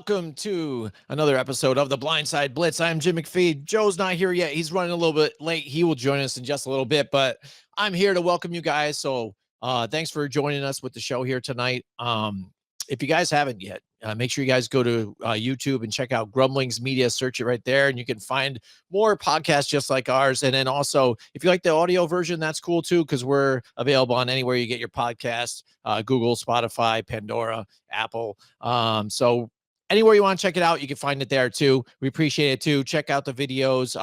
welcome to another episode of the Blindside Blitz. I'm Jim McFee. Joe's not here yet. He's running a little bit late. He will join us in just a little bit, but I'm here to welcome you guys. So thanks for joining us with the show here tonight. If you guys haven't yet, make sure you guys go to YouTube and check out Grumblings Media. Search it right there, and you can find more podcasts just like ours. And then also, if you like the audio version, that's cool too, because we're available on anywhere you get your podcast, Google, Spotify, Pandora, Apple. So anywhere you want to check it out, you can find it there too. We appreciate it too. Check out the videos,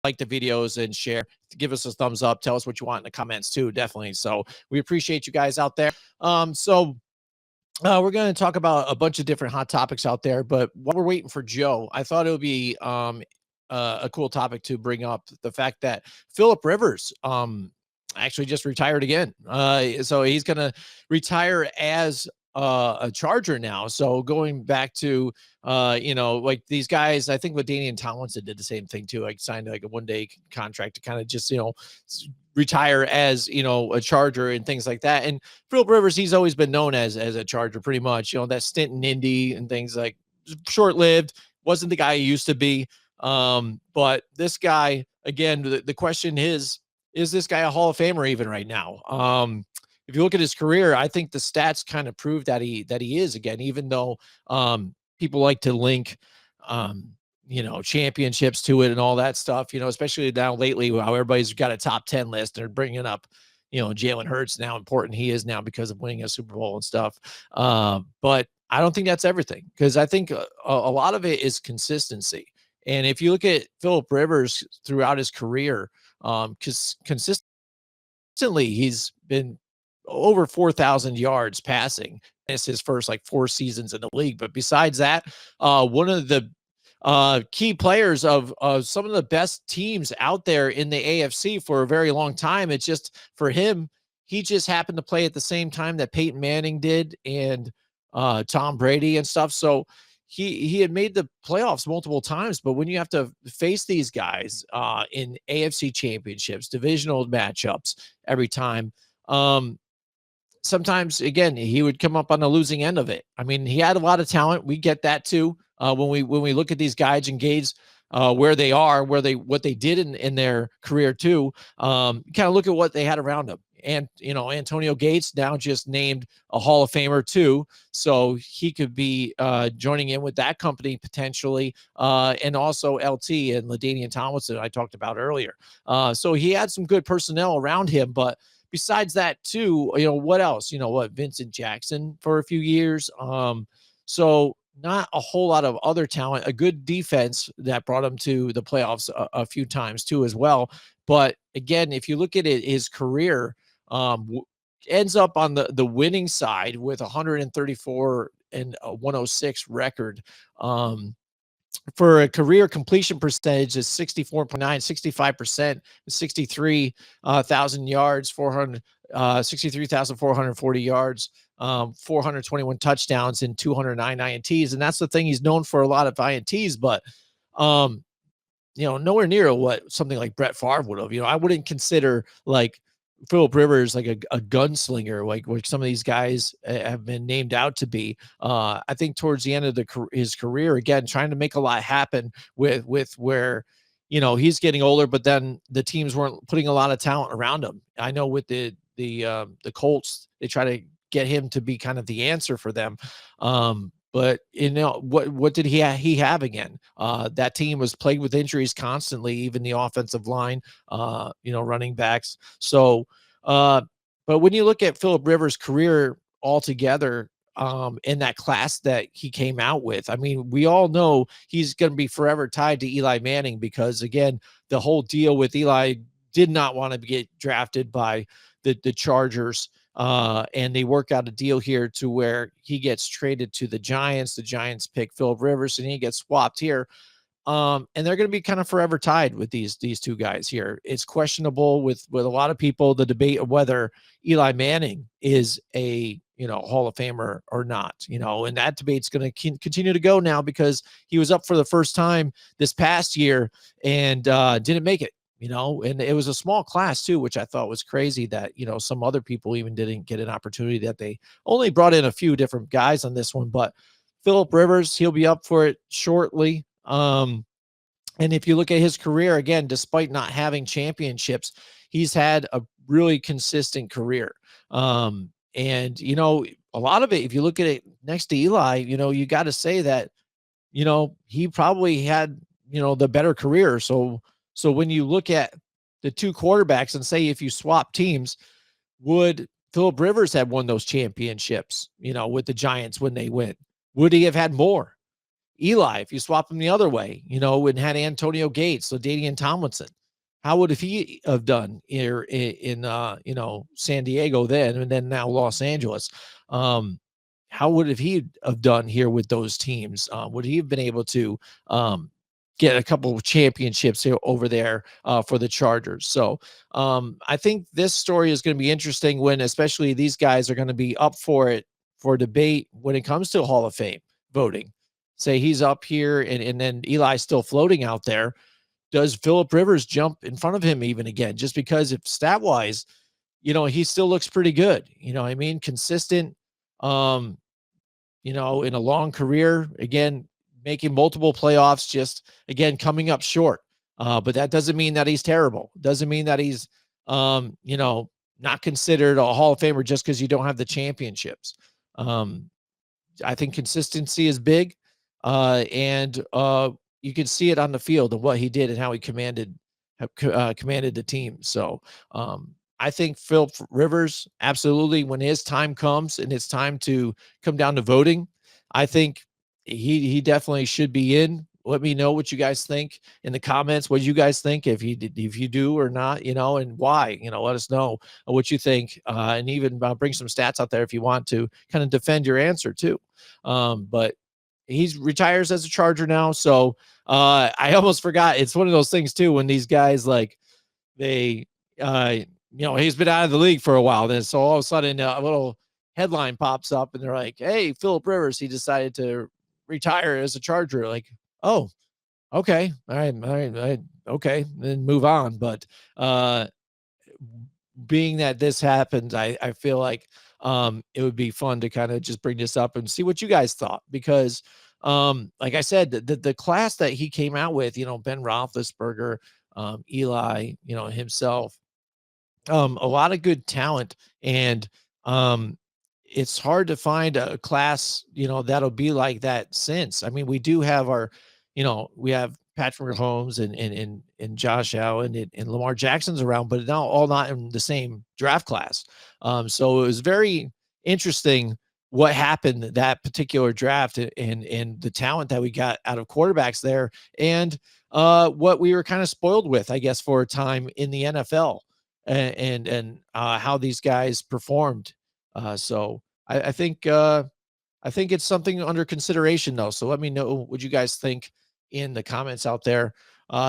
like the videos, and share. Give us a thumbs up. Tell us what you want in the comments too, definitely. So we appreciate you guys out there. We're going to talk about a bunch of different hot topics out there, but while we're waiting for Joe, I thought it would be a cool topic to bring up the fact that Phillip Rivers actually just retired again. So he's going to retire as a Charger now. So going back to, like these guys, I think LaDainian Tomlinson did the same thing too. Like signed like a one-day contract to kind of just, retire as, a Charger and things like that. And Phillip Rivers, he's always been known as a Charger pretty much, that stint in Indy and things like short-lived, wasn't the guy he used to be. But this guy, again, the question is this guy a Hall of Famer even right now? If you look at his career, I think the stats kind of prove that he is again, even though people like to link championships to it and all that stuff, especially now lately how everybody's got a top 10 list. They're bringing up, Jalen Hurts, now important he is now because of winning a Super Bowl and stuff. But I don't think that's everything, because I think a lot of it is consistency. And if you look at Phillip Rivers throughout his career, because consistently he's been over 4,000 yards passing. It's his first 4 seasons in the league. But besides that, one of the key players of some of the best teams out there in the AFC for a very long time. It's just for him, he just happened to play at the same time that Peyton Manning did and Tom Brady and stuff. So he had made the playoffs multiple times, but when you have to face these guys in AFC championships, divisional matchups every time, sometimes, again, he would come up on the losing end of it. I mean, he had a lot of talent. We get that too. When we look at these guys and gauge where they are, what they did in their career too, kind of look at what they had around them. And, Antonio Gates now just named a Hall of Famer too. So he could be joining in with that company potentially. And also LT and LaDainian Tomlinson I talked about earlier. So he had some good personnel around him, but besides that too, what else? Vincent Jackson for a few years. So not a whole lot of other talent, a good defense that brought him to the playoffs a few times too as well. But again, if you look at it, his career ends up on the winning side with 134 and a 106 record. For a career completion percentage is 64.9, 65%, 63,000 yards, 63,440 yards, 421 touchdowns, and 209 INTs. And that's the thing. He's known for a lot of INTs, but, nowhere near what something like Brett Favre would have. I wouldn't consider Phillip Rivers like a gunslinger, like some of these guys have been named out to be. I think towards the end of his career, again, trying to make a lot happen with where, he's getting older, but then the teams weren't putting a lot of talent around him. I know with the Colts, they try to get him to be kind of the answer for them. But what did he have again? That team was plagued with injuries constantly, even the offensive line, running backs. So, but when you look at Phillip Rivers' career altogether, in that class that he came out with, I mean, we all know he's going to be forever tied to Eli Manning, because again, the whole deal with Eli did not want to get drafted by the Chargers. And they work out a deal here to where he gets traded to the Giants. The Giants pick Phillip Rivers and he gets swapped here. And they're going to be kind of forever tied with these two guys here. It's questionable with a lot of people, the debate of whether Eli Manning is a, Hall of Famer or not, and that debate's going to continue to go now, because he was up for the first time this past year and didn't make it. And it was a small class too, which I thought was crazy that, some other people even didn't get an opportunity, that they only brought in a few different guys on this one. But Phillip Rivers, he'll be up for it shortly. And if you look at his career, again, despite not having championships, he's had a really consistent career. And, a lot of it, if you look at it next to Eli, you got to say that, he probably had, the better career. So when you look at the two quarterbacks and say, if you swap teams, would Phillip Rivers have won those championships, with the Giants when they win? Would he have had more? Eli, if you swap him the other way, and had Antonio Gates, so Dadian Tomlinson, how would he have done here in San Diego then, and then now Los Angeles? How would he have done here with those teams? Would he have been able to get a couple of championships here over there for the Chargers? So I think this story is going to be interesting when especially these guys are going to be up for it for debate when it comes to Hall of Fame voting. Say he's up here and then Eli's still floating out there. Does Phillip Rivers jump in front of him even again? Just because if stat wise, he still looks pretty good. I mean, consistent, in a long career, again, making multiple playoffs, just again, coming up short. But that doesn't mean that he's terrible. Doesn't mean that he's, not considered a Hall of Famer just because you don't have the championships. I think consistency is big. And you can see it on the field and what he did and how he commanded the team. So I think Phil Rivers, absolutely, when his time comes and it's time to come down to voting, I think he definitely should be in. Let me know what you guys think in the comments. What you guys think, if you do or not, and why, let us know what you think, and even bring some stats out there if you want to kind of defend your answer too. But he retires as a Charger now. So I almost forgot. It's one of those things too, when these guys he's been out of the league for a while. Then so all of a sudden a little headline pops up and they're like, hey, Phillip Rivers, he decided to retire as a Charger. Like, oh, okay. All right. Okay. Then move on. But being that this happened, I feel like it would be fun to kind of just bring this up and see what you guys thought, because like I said, the class that he came out with, Ben Roethlisberger, Eli, himself, a lot of good talent, and it's hard to find a class, that'll be like that since. I mean, we do have we have Patrick Mahomes and Josh Allen and Lamar Jackson's around, but all not in the same draft class. So it was very interesting what happened that particular draft and the talent that we got out of quarterbacks there, and what we were kind of spoiled with, I guess, for a time in the NFL, and how these guys performed. So I think it's something under consideration though. So let me know what you guys think in the comments out there.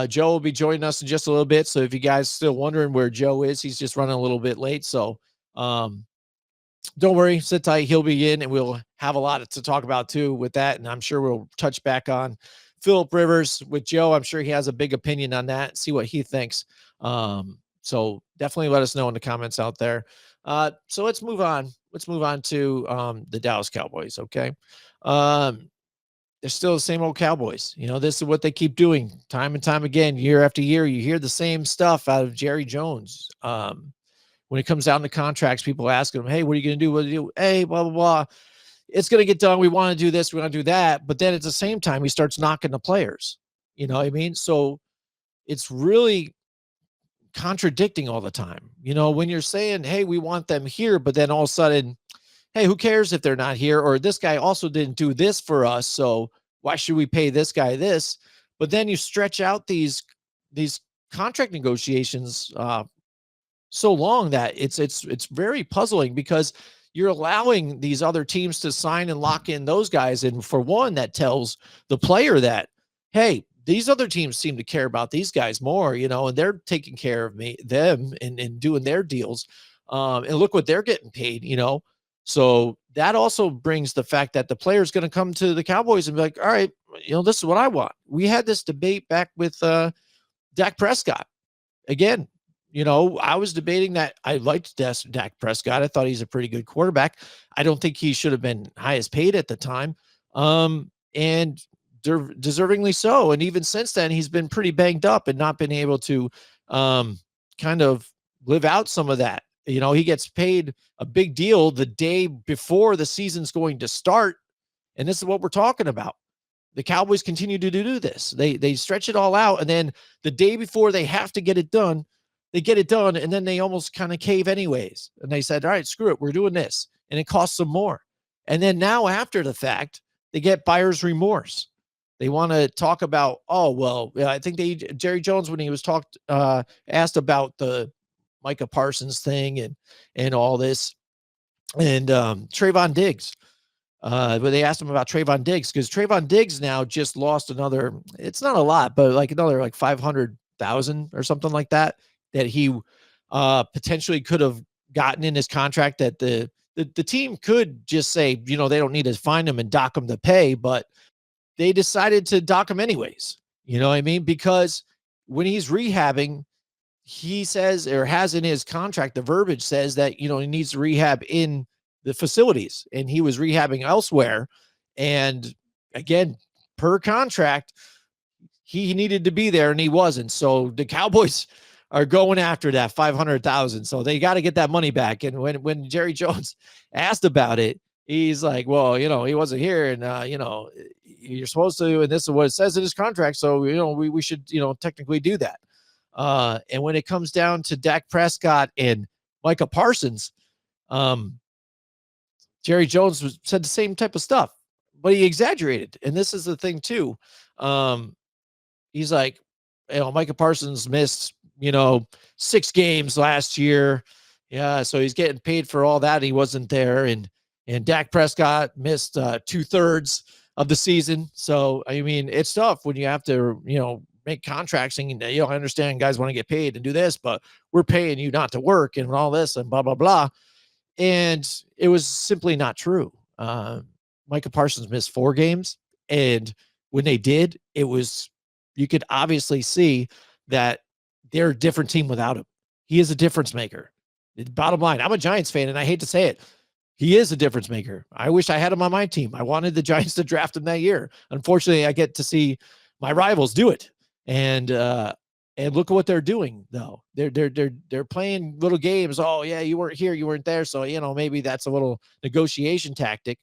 Joe will be joining us in just a little bit. So if you guys still wondering where Joe is, he's just running a little bit late. So don't worry, sit tight. He'll be in and we'll have a lot to talk about too with that. And I'm sure we'll touch back on Phillip Rivers with Joe. I'm sure he has a big opinion on that. See what he thinks. So definitely let us know in the comments out there. So let's move on. Let's move on to the Dallas Cowboys. Okay. They're still the same old Cowboys. This is what they keep doing time and time again, year after year. You hear the same stuff out of Jerry Jones. When it comes down to contracts, people ask him, hey, what are you going to do? What do you do? Hey, blah, blah, blah. It's going to get done. We want to do this. We want to do that. But then at the same time, he starts knocking the players. You know what I mean? So it's really contradicting all the time. When you're saying, hey, we want them here, but then all of a sudden, hey, who cares if they're not here? Or this guy also didn't do this for us, so why should we pay this guy this? But then you stretch out these contract negotiations so long that it's very puzzling, because you're allowing these other teams to sign and lock in those guys. And for one, that tells the player that, hey, these other teams seem to care about these guys more, and they're taking care of them and doing their deals. And look what they're getting paid, So that also brings the fact that the player is going to come to the Cowboys and be like, all right, this is what I want. We had this debate back with Dak Prescott. Again, I was debating that I liked Dak Prescott. I thought he's a pretty good quarterback. I don't think he should have been highest paid at the time. And deservingly so. And even since then, he's been pretty banged up and not been able to kind of live out some of that. He gets paid a big deal the day before the season's going to start. And this is what we're talking about. The Cowboys continue to do this. They stretch it all out, and then the day before they have to get it done, they get it done, and then they almost kind of cave anyways. And they said, all right, screw it, we're doing this. And it costs them more. And then now after the fact, they get buyer's remorse. They want to talk about, oh, well, I think Jerry Jones, when he was asked about the Micah Parsons thing and all this, and Trayvon Diggs. But they asked him about Trayvon Diggs because Trayvon Diggs now just lost another, it's not a lot, but like another like 500,000 or something like that he potentially could have gotten in his contract, that the team could just say, they don't need to find him and dock him to pay, but they decided to dock him anyways. You know what I mean? Because when he's rehabbing, he says, or has in his contract, the verbiage says that, he needs to rehab in the facilities, and he was rehabbing elsewhere. And again, per contract, he needed to be there and he wasn't. So the Cowboys are going after that 500,000. So they got to get that money back. And when Jerry Jones asked about it, he's like, well, he wasn't here, and you're supposed to, and this is what it says in his contract. So, we should, technically do that. And when it comes down to Dak Prescott and Micah Parsons, Jerry Jones said the same type of stuff, but he exaggerated. And this is the thing too. He's like, Micah Parsons missed, 6 games last year. Yeah. So he's getting paid for all that. He wasn't there. And Dak Prescott missed 2/3 of the season. So, I mean, it's tough when you have to, make contracts and, I understand guys want to get paid and do this, but we're paying you not to work and all this and blah, blah, blah. And it was simply not true. Micah Parsons missed 4 games. And when they did, you could obviously see that they're a different team without him. He is a difference maker. Bottom line, I'm a Giants fan, and I hate to say it. He is a difference maker. I wish I had him on my team. I wanted the Giants to draft him that year. Unfortunately, I get to see my rivals do it. And look at what they're doing, though. They're playing little games. Oh, yeah, you weren't here, you weren't there. So, maybe that's a little negotiation tactic.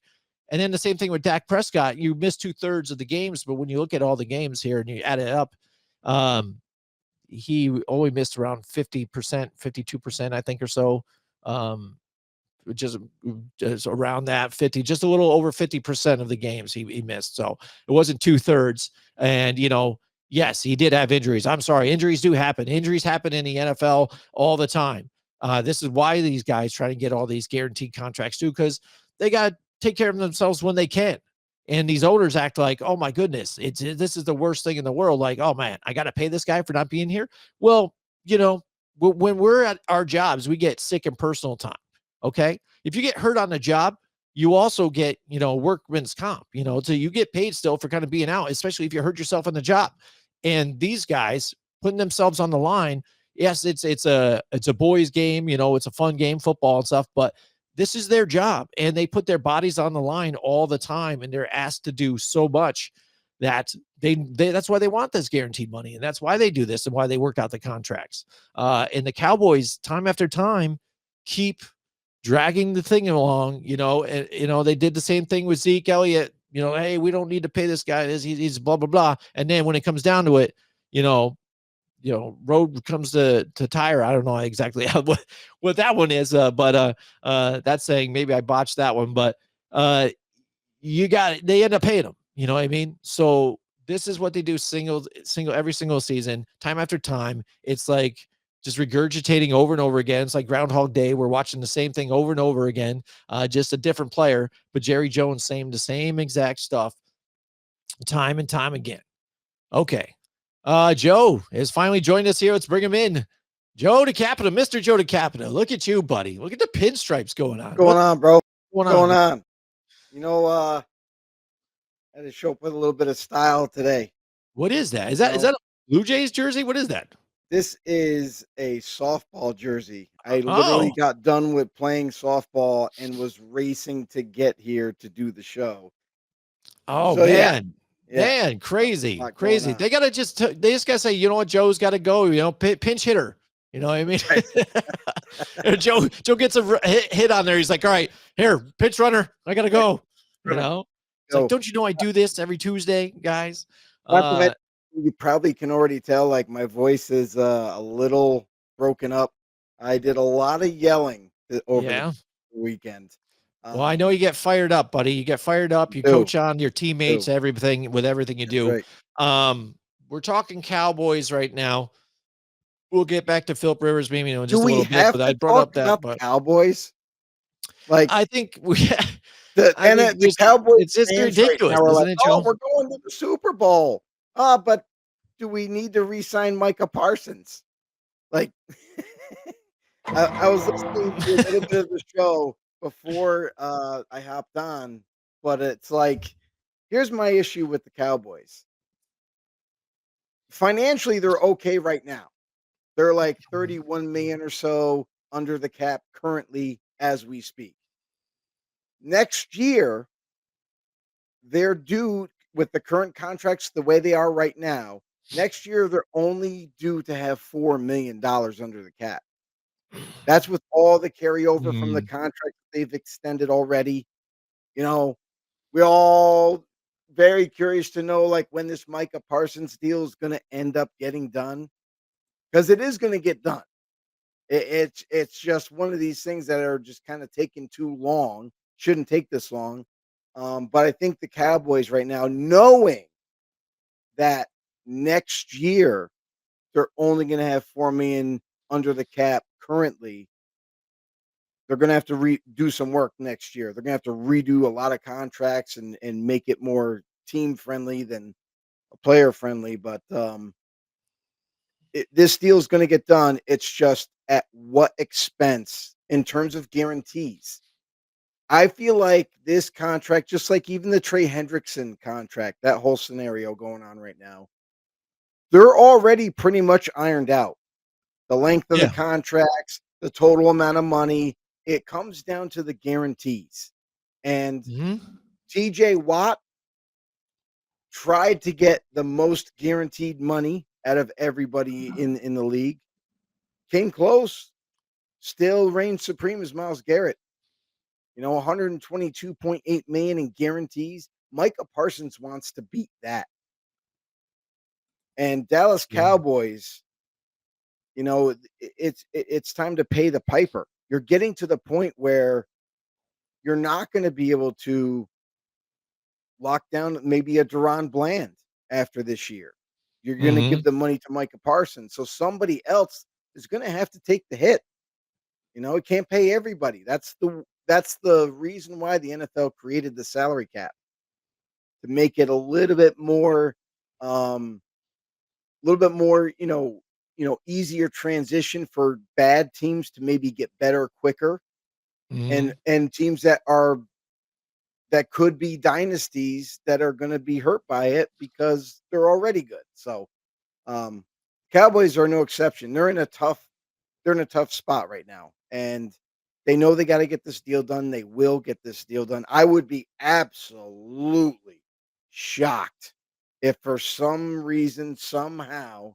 And then the same thing with Dak Prescott. You missed 2/3 of the games, but when you look at all the games here and you add it up, he only missed around 50%, 52%, I think, or so. Just around that 50, just a little over 50% of the games he missed. So it wasn't 2/3. And, yes, he did have injuries. I'm sorry. Injuries do happen. Injuries happen in the NFL all the time. This is why these guys try to get all these guaranteed contracts too, because they got to take care of themselves when they can. And these owners act like, oh my goodness, this is the worst thing in the world. Like, oh man, I got to pay this guy for not being here. Well, when we're at our jobs, we get sick and personal time. Okay. If you get hurt on the job, you also get, workman's comp, so you get paid still for kind of being out, especially if you hurt yourself on the job. And these guys putting themselves on the line. Yes, it's a boys game, it's a fun game, football and stuff, but this is their job, and they put their bodies on the line all the time, and they're asked to do so much that that's why they want this guaranteed money, and that's why they do this and why they work out the contracts. And the Cowboys, time after time, keep dragging the thing along, and, they did the same thing with Zeke Elliott, hey, we don't need to pay this guy. He's blah, blah, blah. And then when it comes down to it, road comes to tire. I don't know exactly what that one is, but that's saying maybe I botched that one, but they end up paying them, you know what I mean? So this is what they do every single season, time after time. It's like just regurgitating over and over again. It's like Groundhog Day. We're watching the same thing over and over again, just a different player, but Jerry Jones saying the same exact stuff time and time again. Okay. Joe has finally joined us here. Let's bring him in. Joe DeCapita, Mr. Joe DeCapita. Look at you, buddy. Look at the pinstripes going on. What's going on, bro? What's going on? I had to show up with a little bit of style today. What is that? Is that a Blue Jays jersey? What is that? This is a softball jersey. I literally got done with playing softball and was racing to get here to do the show. Oh So yeah, man, yeah, a crazy, lot going crazy. on. They just gotta say, you know what, Joe's got to go. You know, pinch hitter. You know what I mean? Right. And Joe gets a hit on there. He's like, all right, here, pitch runner. I gotta Yeah, go. You know, it's like, so don't you know I do this every Tuesday, guys? not to mention, you probably can already tell, like, my voice is a little broken up. I did a lot of yelling over the Yeah. weekend. Well, I know you get fired up, buddy. You get fired up. You Do coach on your teammates, do everything with everything you That's do. right. We're talking Cowboys right now. We'll get back to Philip Rivers maybe in Do just a we little bit, have but I to brought talk up that. about the But Cowboys? Like, I think we, I the think the just Cowboys it's just fans right ridiculous, now are isn't like, it, "Oh, Joe? we're going to the Super Bowl." But do we need to re-sign Micah Parsons? Like, I was listening to a little bit of the show before, I hopped on, but it's like, here's my issue with the Cowboys. Financially, they're okay right now. They're like 31 million or so under the cap currently as we speak. Next year, they're due with the current contracts the way they are right now. Next year, they're only due to have $4 million under the cap. That's with all the carryover from the Mm, contract they've extended already. You know, we're all very curious to know, like, when this Micah Parsons deal is going to end up getting done, because it is going to get done. It's just one of these things that are just kind of taking too long. Shouldn't take this long. But I think the Cowboys right now, knowing that next year they're only going to have 4 million under the cap currently, they're going to have to do some work next year. They're going to have to redo a lot of contracts and make it more team friendly than player friendly. But this deal is going to get done. It's just at what expense in terms of guarantees. I feel like this contract, just like even the Trey Hendrickson contract, that whole scenario going on right now, they're already pretty much ironed out. The length of the yeah. contracts, the total amount of money, it comes down to the guarantees. And Mhm. TJ Watt tried to get the most guaranteed money out of everybody in the league. Came close. Still reigns supreme as Myles Garrett. 122.8 million in guarantees. Micah Parsons wants to beat that. And Dallas Yeah. Cowboys, it's time to pay the piper. You're getting to the point where you're not going to be able to lock down maybe a Deron Bland after this year. You're going to give Mhm. the money to Micah Parsons. So somebody else is going to have to take the hit. It can't pay everybody. That's the reason why the NFL created the salary cap, to make it um a little bit more, easier transition for bad teams to maybe get better quicker, and Mhm. teams that could be dynasties that are going to be hurt by it because they're already good. So, um Cowboys are no exception. They're in a tough spot right now, and they know they got to get this deal done. They will get this deal done. I would be absolutely shocked if for some reason, somehow,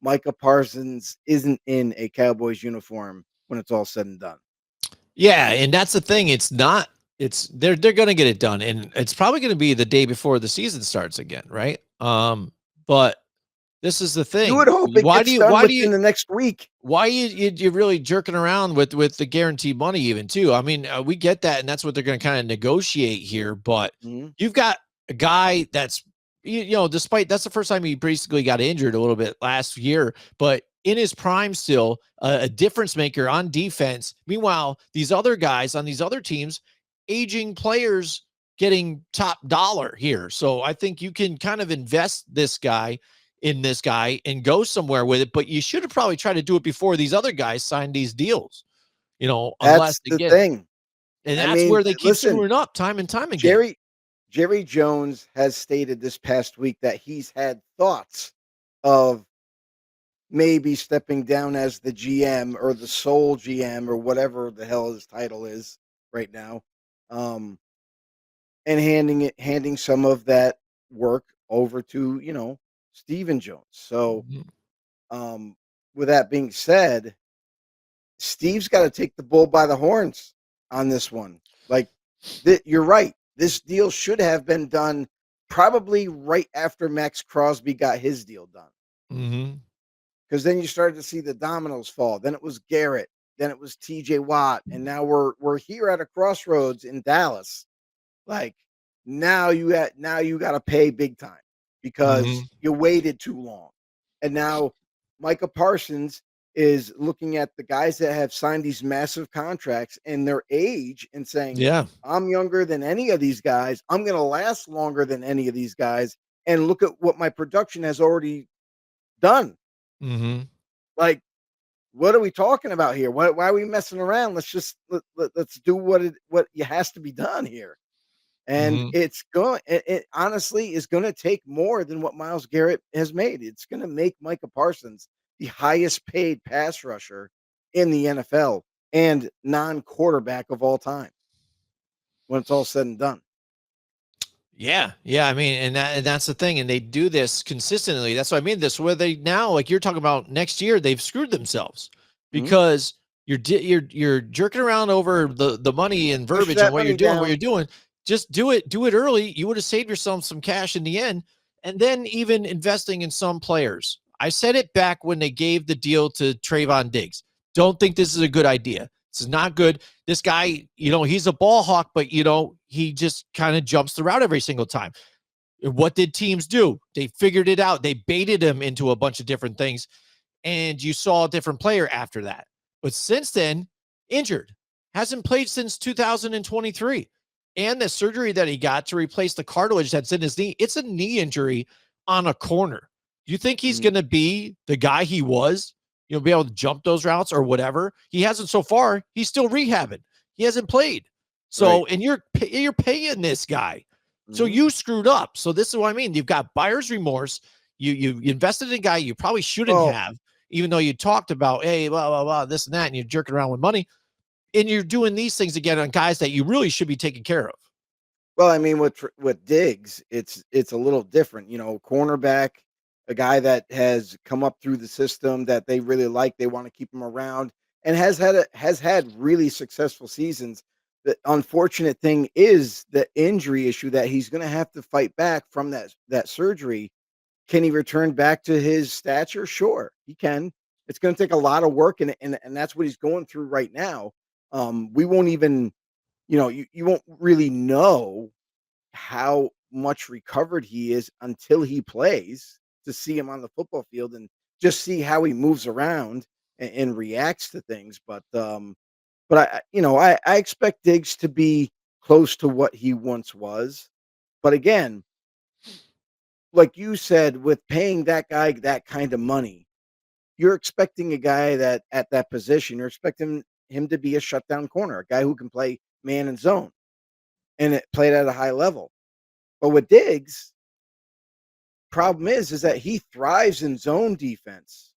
Micah Parsons isn't in a Cowboys uniform when it's all said and done. Yeah, and that's the thing. It's not. It's they're gonna get it done, and it's probably gonna be the day before the season starts again, right? But this is the You thing. would hope it gets done within the next week. Why you really jerking around with the guaranteed money even too? I mean, we get that, and that's what they're going to kind of negotiate here. But Mhm. you've got a guy that's despite that's the first time he basically got injured a little bit last year, but in his prime still a difference maker on defense. Meanwhile, these other guys on these other teams, aging players getting top dollar here. So I think you can kind of invest this guy and go somewhere with it. But you should have probably tried to do it before these other guys signed these deals, unless That's the again, thing. and I that's mean, where they keep listen, screwing up time and time again. Jerry Jones has stated this past week that he's had thoughts of maybe stepping down as the GM or the sole GM or whatever the hell his title is right now. Um, and handing some of that work over to, Steven Jones. So, Mhm. um, with that being said, Steve's gotta take the bull by the horns on this one. Like, you're right. This deal should have been done probably right after Max Crosby got his deal done. Mhm. Because then you started to see the dominoes fall. Then it was Garrett, then it was TJ Watt, and now we're here at a crossroads in Dallas. Like, now you gotta pay big time because Mhm. you waited too long. And now Micah Parsons is looking at the guys that have signed these massive contracts and their age and saying, Yeah. I'm younger than any of these guys. I'm gonna last longer than any of these guys. And look at what my production has already done. Mhm. Like, what are we talking about here? Why are we messing around? Let's just let's do what has to be done here. And Mhm. it honestly is gonna take more than what Myles Garrett has made. It's gonna make Micah Parsons the highest paid pass rusher in the NFL and non-quarterback of all time when it's all said and done. Yeah, yeah. I mean, and that's the thing, and they do this consistently. That's what I mean. This where they now, like you're talking about next year, they've screwed themselves Mhm. because you're jerking around over the money and Push verbiage and that what you're money doing. What down. you're doing, just do it early. You would have saved yourself some cash in the end, and then even investing in some players. I said it back when they gave the deal to Trayvon Diggs. Don't think this is a good idea. This is not good. This guy, he's a ball hawk, but he just kind of jumps the route every single time. What did teams do? They figured it out. They baited him into a bunch of different things, and you saw a different player after that. But since then, injured, hasn't played since 2023. And the surgery that he got to replace the cartilage that's in his knee, it's a knee injury on a corner. Do you think he's Mhm. going to be the guy he was? Be able to jump those routes or whatever. He hasn't so far. He's still rehabbing. He hasn't played. Right. So, and you're paying this guy. So Mhm. you screwed up. So this is what I mean. You've got buyer's remorse. You invested in a guy you probably shouldn't Well have, even though you talked about, hey, blah, blah, blah, this and that, and you're jerking around with money, and you're doing these things again on guys that you really should be taking care of. Well, I mean, with Diggs, it's a little different, cornerback, a guy that has come up through the system that they really like, they wanna keep him around, and has had really successful seasons. The unfortunate thing is the injury issue that he's gonna have to fight back from that surgery. Can he return back to his stature? Sure, he can. It's gonna take a lot of work, and that's what he's going through right now. We won't even you won't really know how much recovered he is until he plays to see him on the football field and just see how he moves around and reacts to things. But I expect Diggs to be close to what he once was. But again, like you said, with paying that guy that kind of money, you're expecting a guy that at that position, you're expecting him to be a shutdown corner, a guy who can play man and zone and it played at a high level. But with Diggs, problem is that he thrives in zone defense.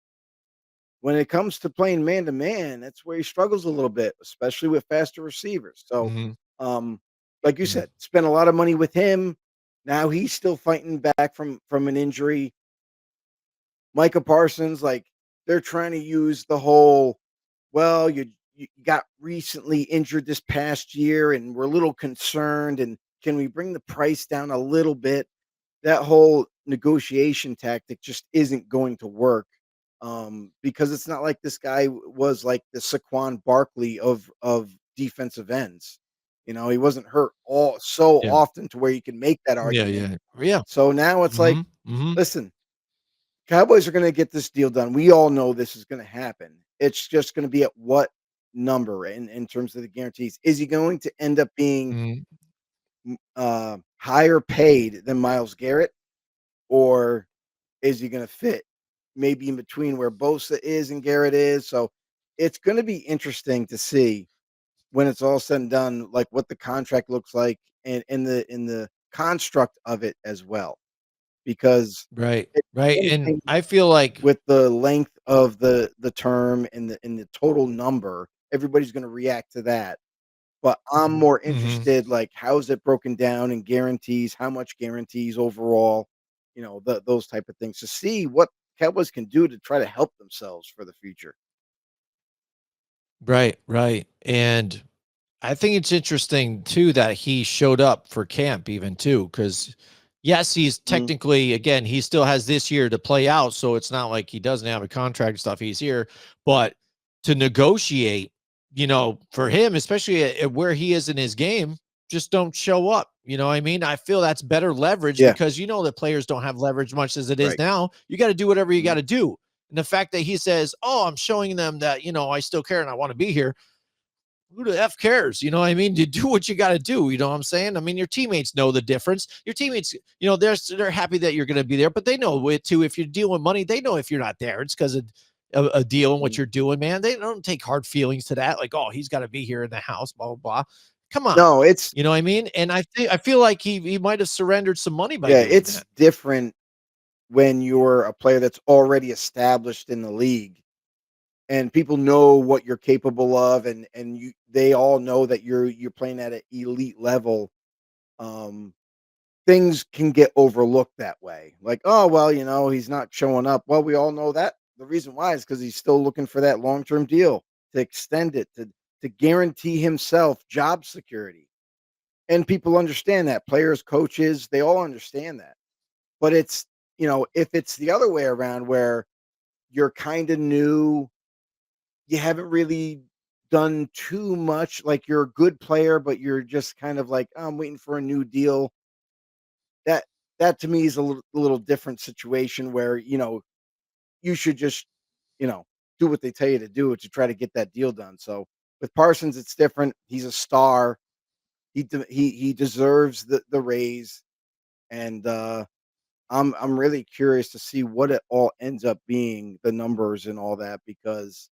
When it comes to playing man to man, that's where he struggles a little bit, especially with faster receivers. So, Mm-hmm. um, like you Mm-hmm. said, spent a lot of money with him. Now he's still fighting back from an injury. Micah Parsons, like they're trying to use the whole, well, you got recently injured this past year, and we're a little concerned. And can we bring the price down a little bit? That whole negotiation tactic just isn't going to work, because it's not like this guy was like the Saquon Barkley of defensive ends. He wasn't hurt all so Yeah. often to where you can make that Yeah. argument. Yeah. Yeah. So now it's like, Mm-hmm. Mm-hmm. listen, Cowboys are going to get this deal done. We all know this is going to happen. It's just going to be at what number in terms of the guarantees. Is he going to end up being Mm-hmm. higher paid than Miles Garrett, or is he gonna fit maybe in between where Bosa is and Garrett is? So it's gonna be interesting to see when it's all said and done, like what the contract looks like and in the construct of it as well. Because Right. it's Right. one And thing I feel like, with the length of the term and the total number, everybody's gonna react to that. but I'm more Hmm. interested, like, how is it broken down in guarantees, how much guarantees overall, those type of things to see what Cowboys can do to try to help themselves for the future. Right, right. And I think it's interesting too that he showed up for camp even too, because yes, he's Mhm. technically again, he still has this year to play out. So it's not like he doesn't have a contract and stuff. He's here, but to negotiate, for him, especially at where he is in his game, just don't show up. You know what I mean? I feel that's better leverage Yeah, because that players don't have leverage much as it is right. now. You got to do whatever you got Mhm. to do. And the fact that he says, "Oh, I'm showing them that, I still care and I want to be here." Who the F cares? You know what I mean? You do what you got to do. You know what I'm saying? I mean, your teammates know the difference. Your teammates, they're happy that you're going to be there, but they know it too. If you're dealing money, they know if you're not there, it's because of a deal and what Mhm. you're doing, man. They don't take hard feelings to that. Like, oh, he's got to be here in the house, blah, blah, blah. Come on. No, it's You know what I mean? And I feel like he might have surrendered some money by yeah, doing it's that. different when you're a player that's already established in the league and people know what you're capable of, and they all know that you're playing at an elite level. Um, things can get overlooked that way. Like, oh well, he's not showing up. Well, we all know that the reason why is because he's still looking for that long term deal to extend it to guarantee himself job security. And people understand that. Players, coaches, they all understand that. But it's if it's the other way around where you're kind of new, you haven't really done too much. Like you're a good player, but you're just kind of like, "Oh, I'm waiting for a new deal." That that to me is a little different situation where, you should just, you know, do what they tell you to do to try to get that deal done. So with Parsons, it's different. He's a star. He deserves the raise, and I'm really curious to see what it all ends up being, the numbers and all that, because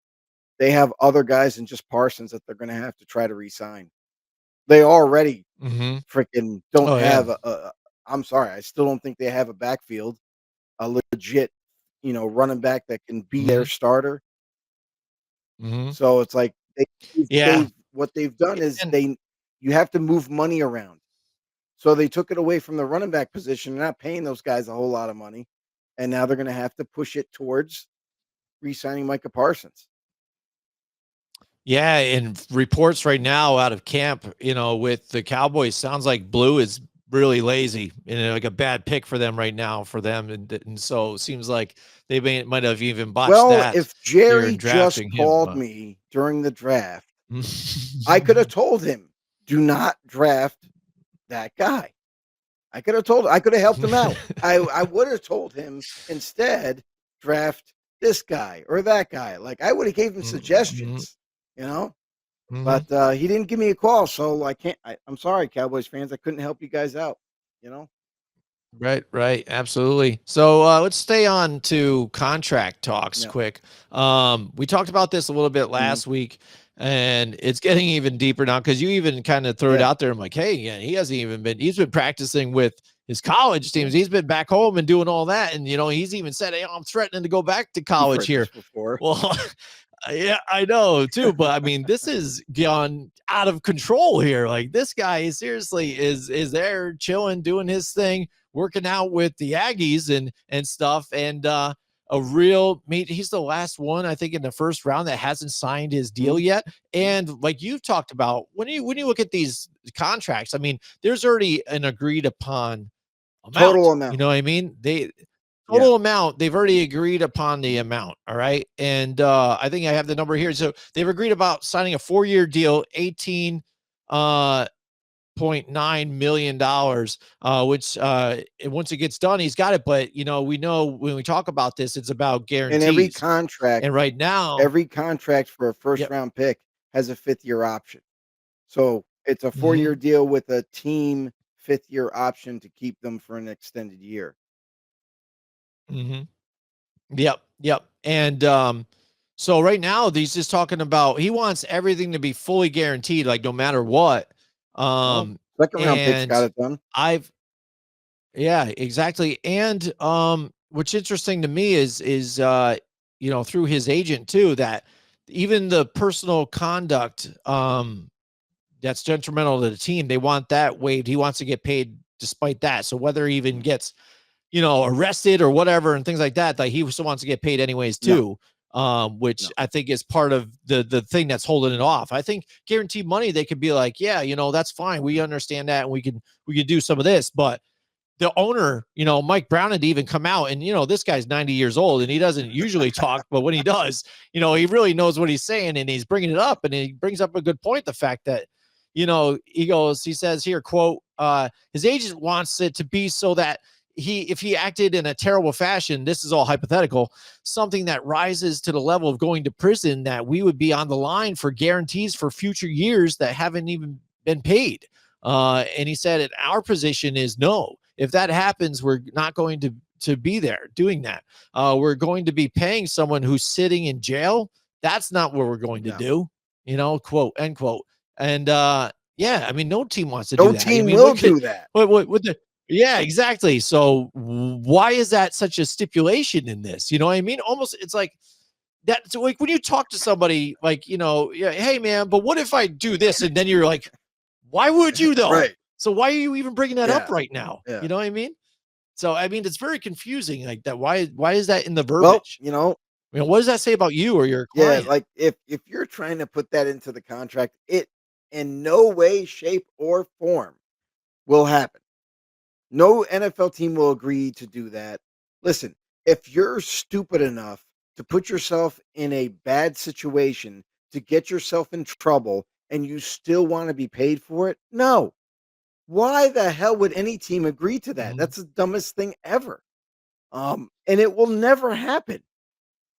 they have other guys than just Parsons that they're going to have to try to re-sign. They already Hmm. freaking don't Oh yeah. have I'm sorry, I still don't think they have a backfield, a legit, running back that can be their Hmm. starter. Hmm. So it's like Yeah. they've what they've done is And you have to move money around. So they took it away from the running back position. They're not paying those guys a whole lot of money, and now they're going to have to push it towards re-signing Micah Parsons. yeah, and reports right now out of camp, with the Cowboys, sounds like Blue is really lazy and like a bad pick for them right now for them, and so it seems like they might have even botched Well, that if here Jerry in just drafting him. called me during the draft, I could have told him, "Do not draft that guy." I could have helped him out. I would have told him instead, "Draft this guy or that guy." Like, I would have gave him Mhm, suggestions, you know? mhm. But, he didn't give me a call, so I'm sorry, Cowboys fans, I couldn't help you guys out, you know? Right, right, absolutely. So let's stay on to contract talks Yeah. quick. We talked about this a little bit Mhm. last week, and it's getting even deeper now because you even kind of threw it Yeah. out there. I'm like, hey, yeah, he's been practicing with his college Yeah. teams. He's been back home and doing all that, and he's even said, hey, I'm threatening to go back to You've college heard here. this before. Well, yeah, I know too, but I mean, this is gone out of control here. Like this guy seriously is there chilling, doing his thing, working out with the Aggies and stuff. And a real meet. He's the last one, I think, in the first round that hasn't signed his deal Mhm. yet. Mhm. And like you've talked about, when you look at these contracts, I mean, there's already an agreed upon Total amount. You amount. know what I mean? They Yeah. total amount, they've already agreed upon the amount. All right. And I think I have the number here. So they've agreed about signing a 4-year deal, 18 $0.9 million, which once it gets done, he's got it. But we know when we talk about this, it's about And guarantees. And right now, every contract for a first yep. round pick has a 5th-year option. So, it's a 4-year Hmm. deal with a team 5th-year option to keep them for an extended year. Hmm. Yep, yep. And so right now he's just talking about he wants everything to be fully guaranteed, like no matter what. Well, Um, second round picks got and it done. I've yeah, exactly. And what's interesting to me is through his agent too, that even the personal conduct that's detrimental to the team. They want that waived. He wants to get paid despite that. So whether he even gets, arrested or whatever and things like that, like he still wants to get paid anyways No, too. Which no. I think is part of the thing that's holding it off. I think guaranteed money, they could be like, yeah, that's fine. We understand that, and we can do some of this, but the owner, Mike Brown, had to even come out, and this guy's 90 years old and he doesn't usually talk, but when he does, he really knows what he's saying, and he's bringing it up, and he brings up a good point. The fact that, he says here, quote, his agent wants it to be so that if he acted in a terrible fashion, this is all hypothetical, something that rises to the level of going to prison, that we would be on the line for guarantees for future years that haven't even been paid. And he said, our position is no. If that happens, we're not going to be there doing that. We're going to be paying someone who's sitting in jail. That's not what we're going to do, quote, end quote. And yeah, I mean, no team wants to do No that. I team mean, will look at do that. what the, yeah, exactly. So why is that such a stipulation in this? You know what I mean? Almost, it's like that. So like when you talk to somebody, like, yeah, hey man, but what if I do this? And then you're like, why would you though? Right. So why are you even bringing that up Yeah. right now? Yeah. You know what I mean? So I mean, it's very confusing like that. Why is that in the Well, verbiage? What does that say about you or your yeah, client? like if you're trying to put that into the contract, it in no way, shape, or form will happen. No NFL team will agree to do that. Listen, if you're stupid enough to put yourself in a bad situation to get yourself in trouble and you still want to be paid for it, no. Why the hell would any team agree to that? Mhm. That's the dumbest thing ever. And it will never happen.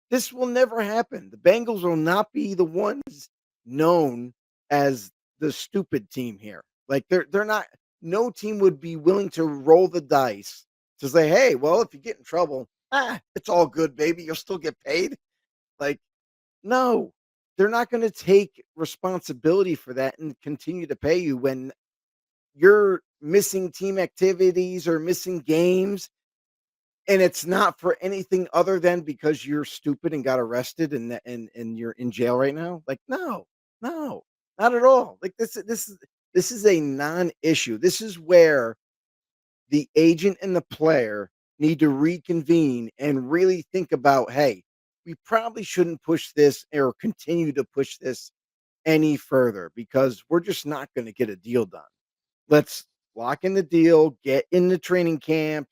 This will never happen. The Bengals will not be the ones known as the stupid team here. Like they're not. No team would be willing to roll the dice to say, "Hey, well, if you get in trouble, it's all good, baby. You'll still get paid." Like, no, they're not going to take responsibility for that and continue to pay you when you're missing team activities or missing games, and it's not for anything other than because you're stupid and got arrested and you're in jail right now. Like, no, no, not at all. Like this is a non-issue. This is where the agent and the player need to reconvene and really think about, hey, we probably shouldn't push this or continue to push this any further because we're just not going to get a deal done. Let's lock in the deal, get in the training camp,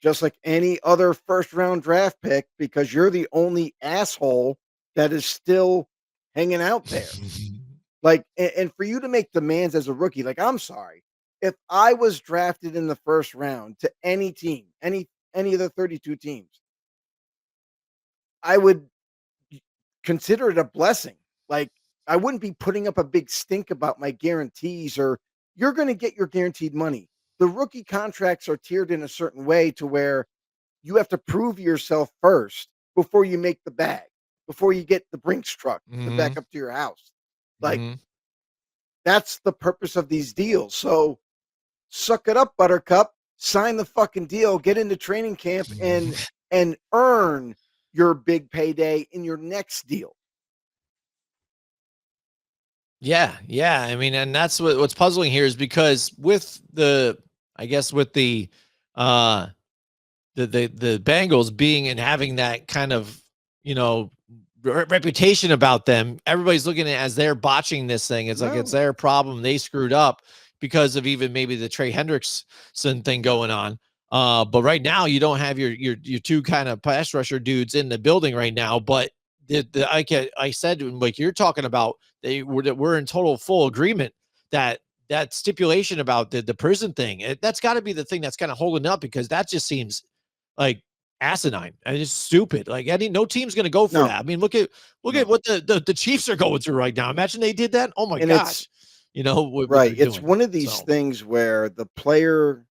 just like any other first round draft pick, because you're the only asshole that is still hanging out there. Like, and for you to make demands as a rookie, like, I'm sorry. If I was drafted in the first round to any team, any of the 32 teams, I would consider it a blessing. Like, I wouldn't be putting up a big stink about my guarantees or you're going to get your guaranteed money. The rookie contracts are tiered in a certain way to where you have to prove yourself first before you make the bag, before you get the Brinks truck to back Mhm. up to your house. Like, Mhm. that's the purpose of these deals. So suck it up, Buttercup. Sign the fucking deal. Get into training camp and earn your big payday in your next deal. Yeah, yeah. I mean, and that's what's puzzling here is because with the, I guess with uh the Bengals being and having that kind of, you know, reputation about them, everybody's looking at it as they're botching this thing. It's like it's No, their problem. They screwed up because of even maybe the Trey Hendrickson thing no. going on. But right now you don't have your two kind of pass rusher dudes in the building right now. But I said like you're talking about, we're in total full agreement that that stipulation about the prison thing, that's got to be the thing that's kind of holding up, because that just seems like asinine and it's stupid. Like no team's going to go for No, that. I mean, look at no. what the Chiefs are going through right now. Imagine they did that. Oh my And it's gosh, what right. they're It's doing. one of these So things where the player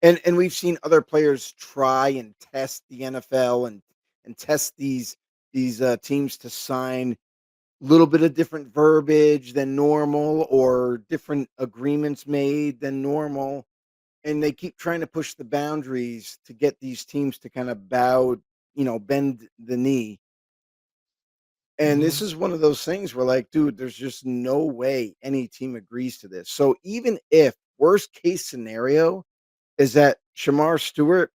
and we've seen other players try and test the NFL and test these teams to sign a little bit of different verbiage than normal or different agreements made than normal, and they keep trying to push the boundaries to get these teams to kind of bend the knee. And Mhm. this is one of those things where, like, dude, there's just no way any team agrees to this. So even if worst case scenario is that Shamar Stewart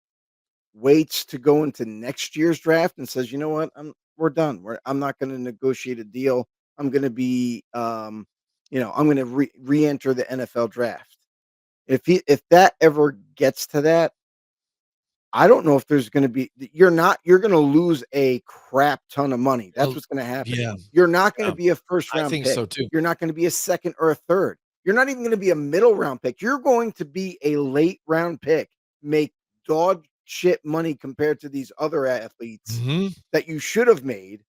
waits to go into next year's draft and says, "You know what? We're done. I'm not going to negotiate a deal. I'm going to be, I'm going to re-enter the NFL draft." If that ever gets to that, I don't know if there's gonna be you're gonna lose a crap ton of money. That's Oh, what's gonna happen. yeah, You're not gonna yeah. be a first I round think pick. so too. You're not gonna be a second or a third. You're not even gonna be a middle round pick. You're going to be a late round pick, make dog shit money compared to these other athletes Mhm. that you should have made,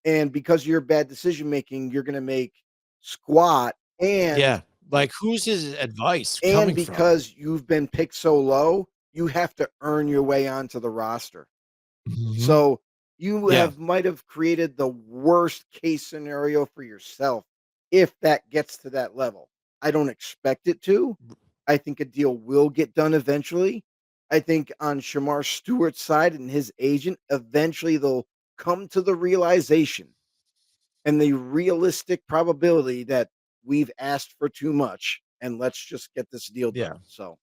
and because of your bad decision making, you're gonna make squat, Yeah. Like, who's his advice and coming from? because you've been picked so low, you have to earn your way onto the roster. Mhm. So you Yeah. might have created the worst case scenario for yourself if that gets to that level. I don't expect it to. I think a deal will get done eventually. I think on Shamar Stewart's side and his agent, eventually they'll come to the realization and the realistic probability that we've asked for too much and let's just get this deal Yeah. done. So,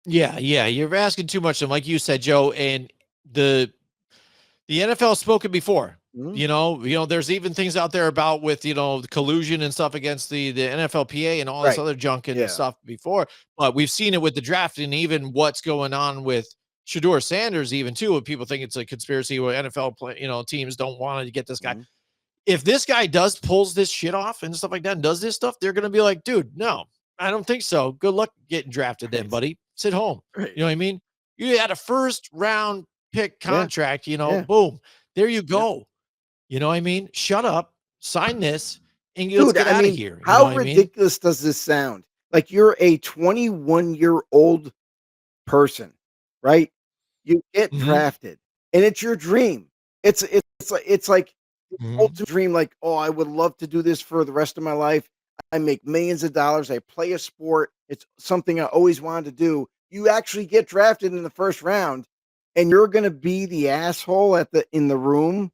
Yeah, yeah, you're asking too much, and like you said, Joe, and the the NFL has spoken before. mhm, There's even things out there about with the collusion and stuff against the NFLPA and all this right. other junk and Yeah. stuff before. But we've seen it with the draft and even what's going on with Shador Sanders, even too. When people think it's a conspiracy where teams don't want to get this guy. Mhm, If this guy does pulls this shit off and stuff like that and does this stuff, they're gonna be like, dude, no, I don't think so. Good luck getting drafted then, right. buddy. Sit home. Right. You know what I mean? You had a first round pick Yeah. contract, Yeah. boom. There you Yeah. go. You know what I mean? Shut up, sign this, and let's Dude, get I out of mean, here. You know how what I mean? ridiculous does this sound? Like you're a 21-year-old person, right? You get Hmm. drafted and it's your dream. It's like the Hmm. ultimate dream, like, oh, I would love to do this for the rest of my life. I make millions of dollars. I play a sport. It's something I always wanted to do. You actually get drafted in the first round and you're gonna be the asshole in the room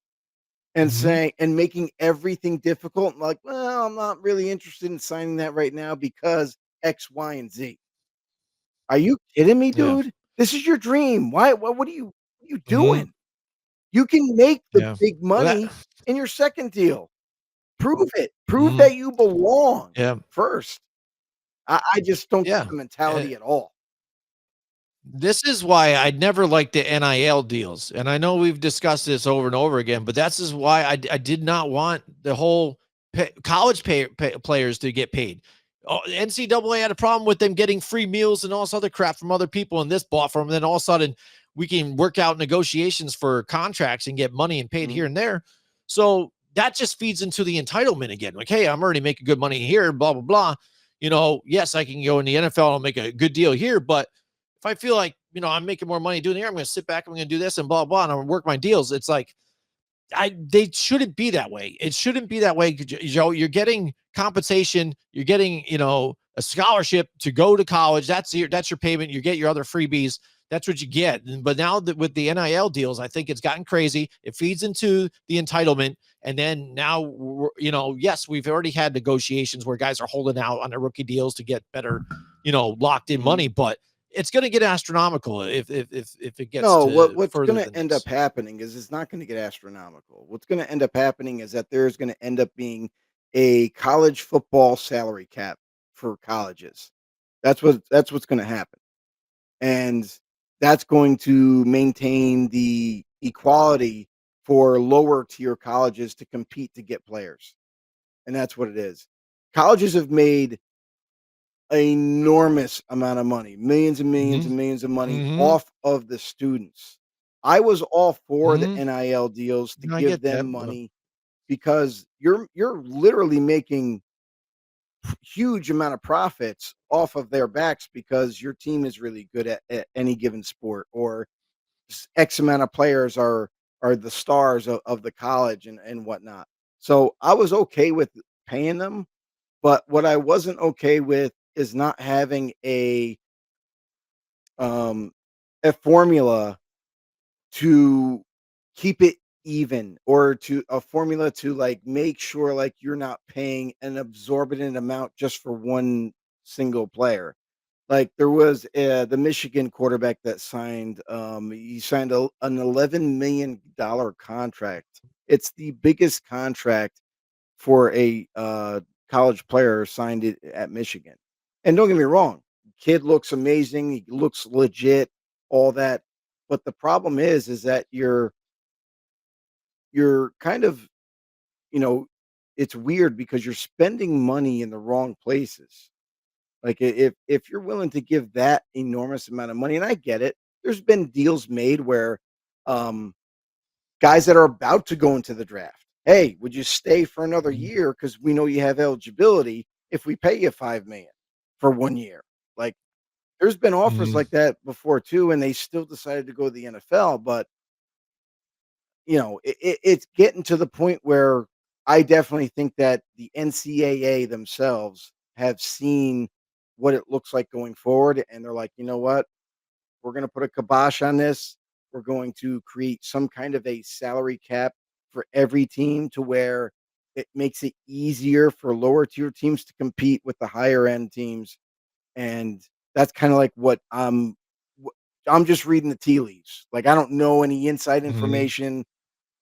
and Hmm. saying and making everything difficult, like, "Well, I'm not really interested in signing that right now because X, Y, and Z." Are you kidding me, Yeah. dude? This is your dream. Why what are you Hmm. doing? You can make the Yeah. big Well, that. money in your second deal. Prove it. Prove Mhm. that you belong Yeah. first. I just don't get Yeah. the Eh, mentality at all. This is why I never liked the NIL deals, and I know we've discussed this over and over again, but that's is why I did not want the whole college players to get paid. Oh, NCAA had a problem with them getting free meals and all this other crap from other people, and this bought from them. Then all of a sudden, we can work out negotiations for contracts and get money and paid here Mhm, and there. So that just feeds into the entitlement again. Like, hey, I'm already making good money here, blah blah blah. Yes, I can go in the NFL and make a good deal here, but if I feel like, I'm making more money doing here, I'm going to sit back, I'm going to do this and blah, blah, and I'm going to work my deals. It's like, they shouldn't be that way. It shouldn't be that way. Joe, you're getting compensation. You're getting, a scholarship to go to college. That's your payment. You get your other freebies. That's what you get. But now that with the NIL deals, I think it's gotten crazy. It feeds into the entitlement. And then now, yes, we've already had negotiations where guys are holding out on their rookie deals to get better, locked in mhm. money. But it's going to get astronomical if it gets No, to what's further gonna than end up this. happening is it's not gonna get astronomical. What's gonna end up happening is that there's gonna end up being a college football salary cap for colleges. That's what's gonna happen. And that's going to maintain the equality for lower tier colleges to compete to get players. And that's what it is. Colleges have made enormous amount of money, millions and millions Hmm. and millions of money Hmm. off of the students. I was all for the Hmm. NIL deals to I give get them that. money because you're literally making huge amount of profits off of their backs because your team is really good at any given sport or X amount of players are the stars of the college and whatnot. So I was okay with paying them, but what I wasn't okay with is not having um a formula to keep it even, or to a formula to like make sure like you're not paying an absorbent amount just for one single player. Like there was the Michigan quarterback that signed. He signed an $11 million contract. It's the biggest contract for a college player signed it at Michigan. And don't get me wrong, kid looks amazing. He looks legit, all that. But the problem is that you're kind of, you know, it's weird because you're spending money in the wrong places. Like if you're willing to give that enormous amount of money, and I get it, there's been deals made where um guys that are about to go into the draft, hey, would you stay for another Mhm. year because we know you have eligibility if we pay you 5 million for 1 year? Like there's been offers Mhm. like that before too, and they still decided to go to the NFL. But it's getting to the point where I definitely think that the NCAA themselves have seen what it looks like going forward, and they're like, you know what? We're going to put a kibosh on this. We're going to create some kind of a salary cap for every team to where it makes it easier for lower tier teams to compete with the higher end teams. And that's kind of like I'm just reading the tea leaves. Like I don't know any inside Mhm. information.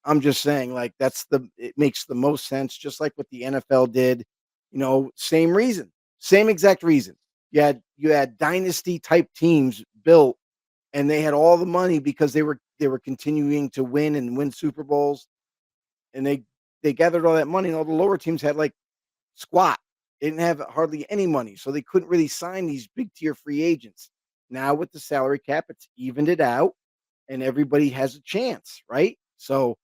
I'm just saying, like, it makes the most sense, just like what the NFL did. Same reason, same exact reason. You had dynasty type teams built, and they had all the money because they were continuing to win Super Bowls, and they gathered all that money, and all the lower teams had like squat. They didn't have hardly any money, so they couldn't really sign these big tier free agents. Now with the salary cap, it's evened it out, and everybody has a chance, right? So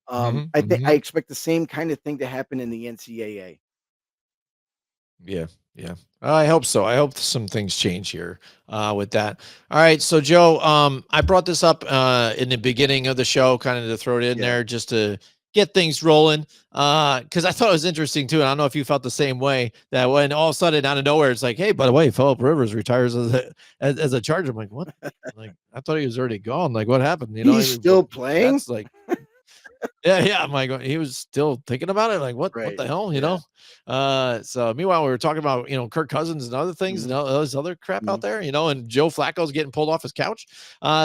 Mhm. I think I Mhm. expect the same kind of thing to happen in the NCAA. Yeah, yeah. I hope so. I hope some things change here with that. All right, so Joe, I brought this up in the beginning of the show, kind of to throw it in Yeah. there, just to get things rolling. Because I thought it was interesting too, and I don't know if you felt the same way. That when all of a sudden out of nowhere, it's like, hey, by the way, Philip Rivers retires as a Charger. I'm like, what? Like, I thought he was already gone. Like, what happened? He's still playing? That's like yeah, yeah. I'm like, he was still thinking about it. Like, what Right. the hell, Yeah. So meanwhile, we were talking about, Kirk Cousins and other things and Mhm, all this other crap out mhm. there, and Joe Flacco's getting pulled off his couch.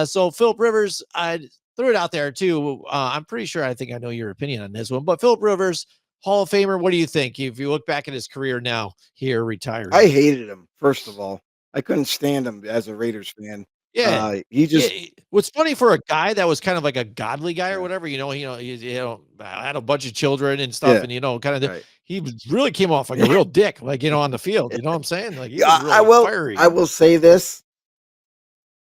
So Philip Rivers, I threw it out there too. I'm pretty sure I think I know your opinion on this one, but Philip Rivers, Hall of Famer, what do you think? If you look back at his career now, here retiring. I hated him, first of all. I couldn't stand him as a Raiders fan. Yeah. He Yeah, just what's funny for a guy that was kind of like a godly guy or yeah, whatever, had a bunch of children and stuff, yeah, and kind of right. he really came off like a real dick, like on the field. You know what I'm saying? Like he Yeah, was I really will fiery. I will say this,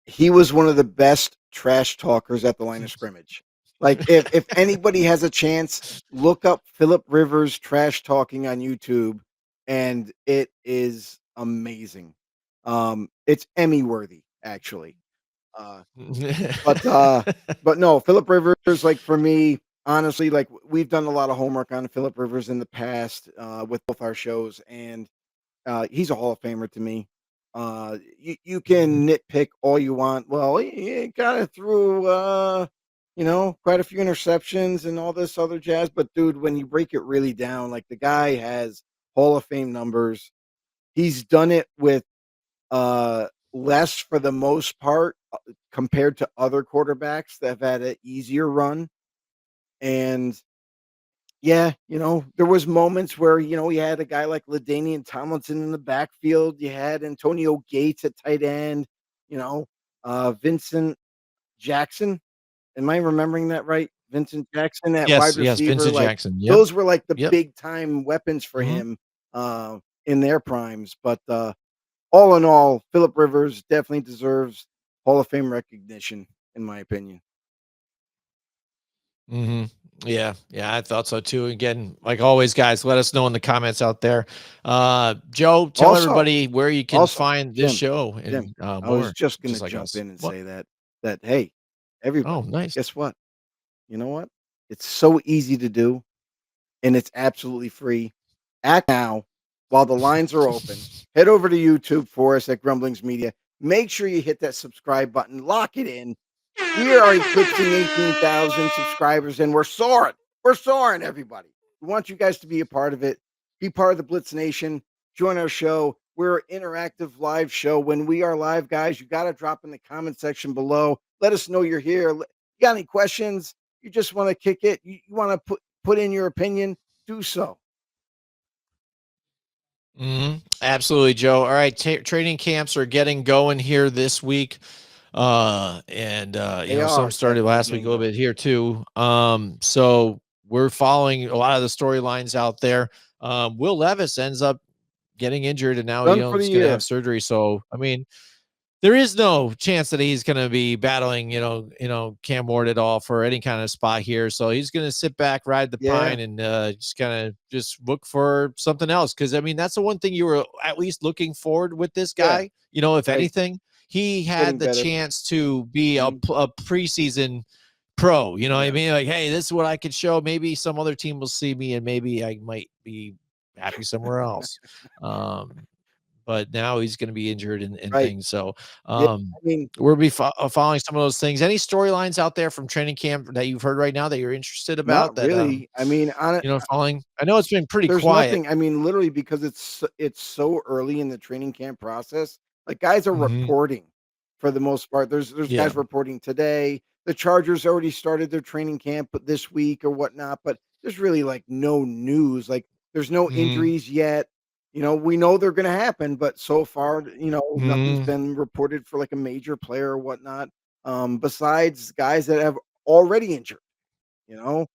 he was one of the best trash talkers at the line of scrimmage. Like, if anybody has a chance, look up Philip Rivers trash talking on YouTube, and it is amazing. It's Emmy worthy, actually. Uh, but, uh but no, Philip Rivers, like, for me, honestly, like, we've done a lot of homework on Philip Rivers in the past, with both our shows, and he's a Hall of Famer to me. You Mhm. can nitpick all you want. Well, he kind of threw, quite a few interceptions and all this other jazz. But dude, when you break it really down, like the guy has Hall of Fame numbers. He's done it with less for the most part compared to other quarterbacks that have had an easier run. And yeah, there was moments where, you had a guy like LaDainian Tomlinson in the backfield. You had Antonio Gates at tight end, Vincent Jackson. Am I remembering that right? Vincent Jackson at Yes, wide yes, receiver. Vincent Like Jackson. Yep, those were like the yep. big time weapons for Mhm. him in their primes. But all in all, Philip Rivers definitely deserves Hall of Fame recognition, in my opinion. Mhm. Yeah, yeah, I thought so too. Again, like always, guys, let us know in the comments out there. Joe, tell Also, everybody where you can Also, find this Jim, show Jim, and I was more, just gonna just like jump us. in and What? say that hey, Oh, everybody, nice. guess what? You know what? It's so easy to do, and it's absolutely free. Act now while the lines are open. Head over to YouTube for us at Grumblings Media. Make sure you hit that subscribe button. Lock it in. We are eclipsing 18,000 subscribers and we're soaring. We're soaring, everybody. We want you guys to be a part of it. Be part of the Blitz Nation. Join our show. We're an interactive live show. When we are live, guys, you got to drop in the comment section below. Let us know you're here. You got any questions? You just want to kick it? You want to put in your opinion? Do so. Absolutely, Joe. All right, training camps are getting going here this week. And some started last week a little bit here too. So we're following a lot of the storylines out there. Will Levis ends up getting injured and now, he's going to have surgery. So, I mean, there is no chance that he's going to be battling, Cam Ward at all for any kind of spot here. So he's going to sit back, ride the pine, and just kind of just look for something else. Because I mean, that's the one thing you were at least looking forward with this guy. If anything, he had the chance to be a preseason pro. You know what I mean? Like, hey, this is what I could show. Maybe some other team will see me, and maybe I might be happy somewhere else. But now he's going to be injured and things. So, we'll be following some of those things. Any storylines out there from training camp that you've heard right now that you're interested about? Not really. I mean, following. I know it's been pretty there's quiet. Nothing. I mean, literally, because it's so early in the training camp process. Like, guys are reporting for the most part. There's guys reporting today. The Chargers already started their training camp this week or whatnot, but there's really like no news. Like, there's no injuries yet. We know they're going to happen, but so far, nothing's been reported for like a major player or whatnot. Besides guys that have already injured, so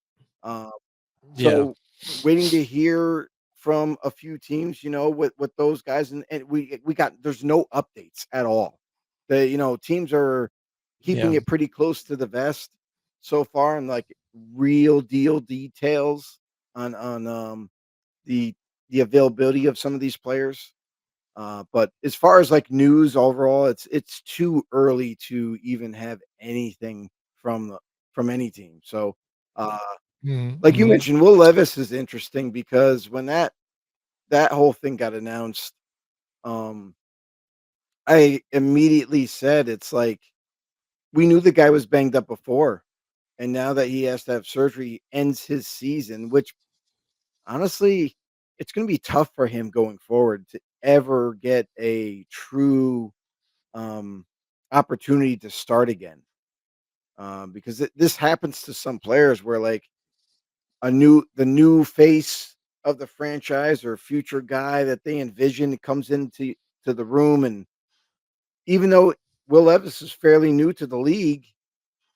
waiting to hear from a few teams, with those guys, and there's no updates at all. Teams are keeping it pretty close to the vest so far, and like real deal details on the availability of some of these players. But as far as like news overall, it's too early to even have anything from any team. So, like you mentioned, Will Levis is interesting because when that whole thing got announced, I immediately said it's like we knew the guy was banged up before, and now that he has to have surgery, ends his season, which honestly, it's going to be tough for him going forward to ever get a true opportunity to start again. Because this happens to some players where like the new face of the franchise or future guy that they envision comes into the room, and even though Will Levis is fairly new to the league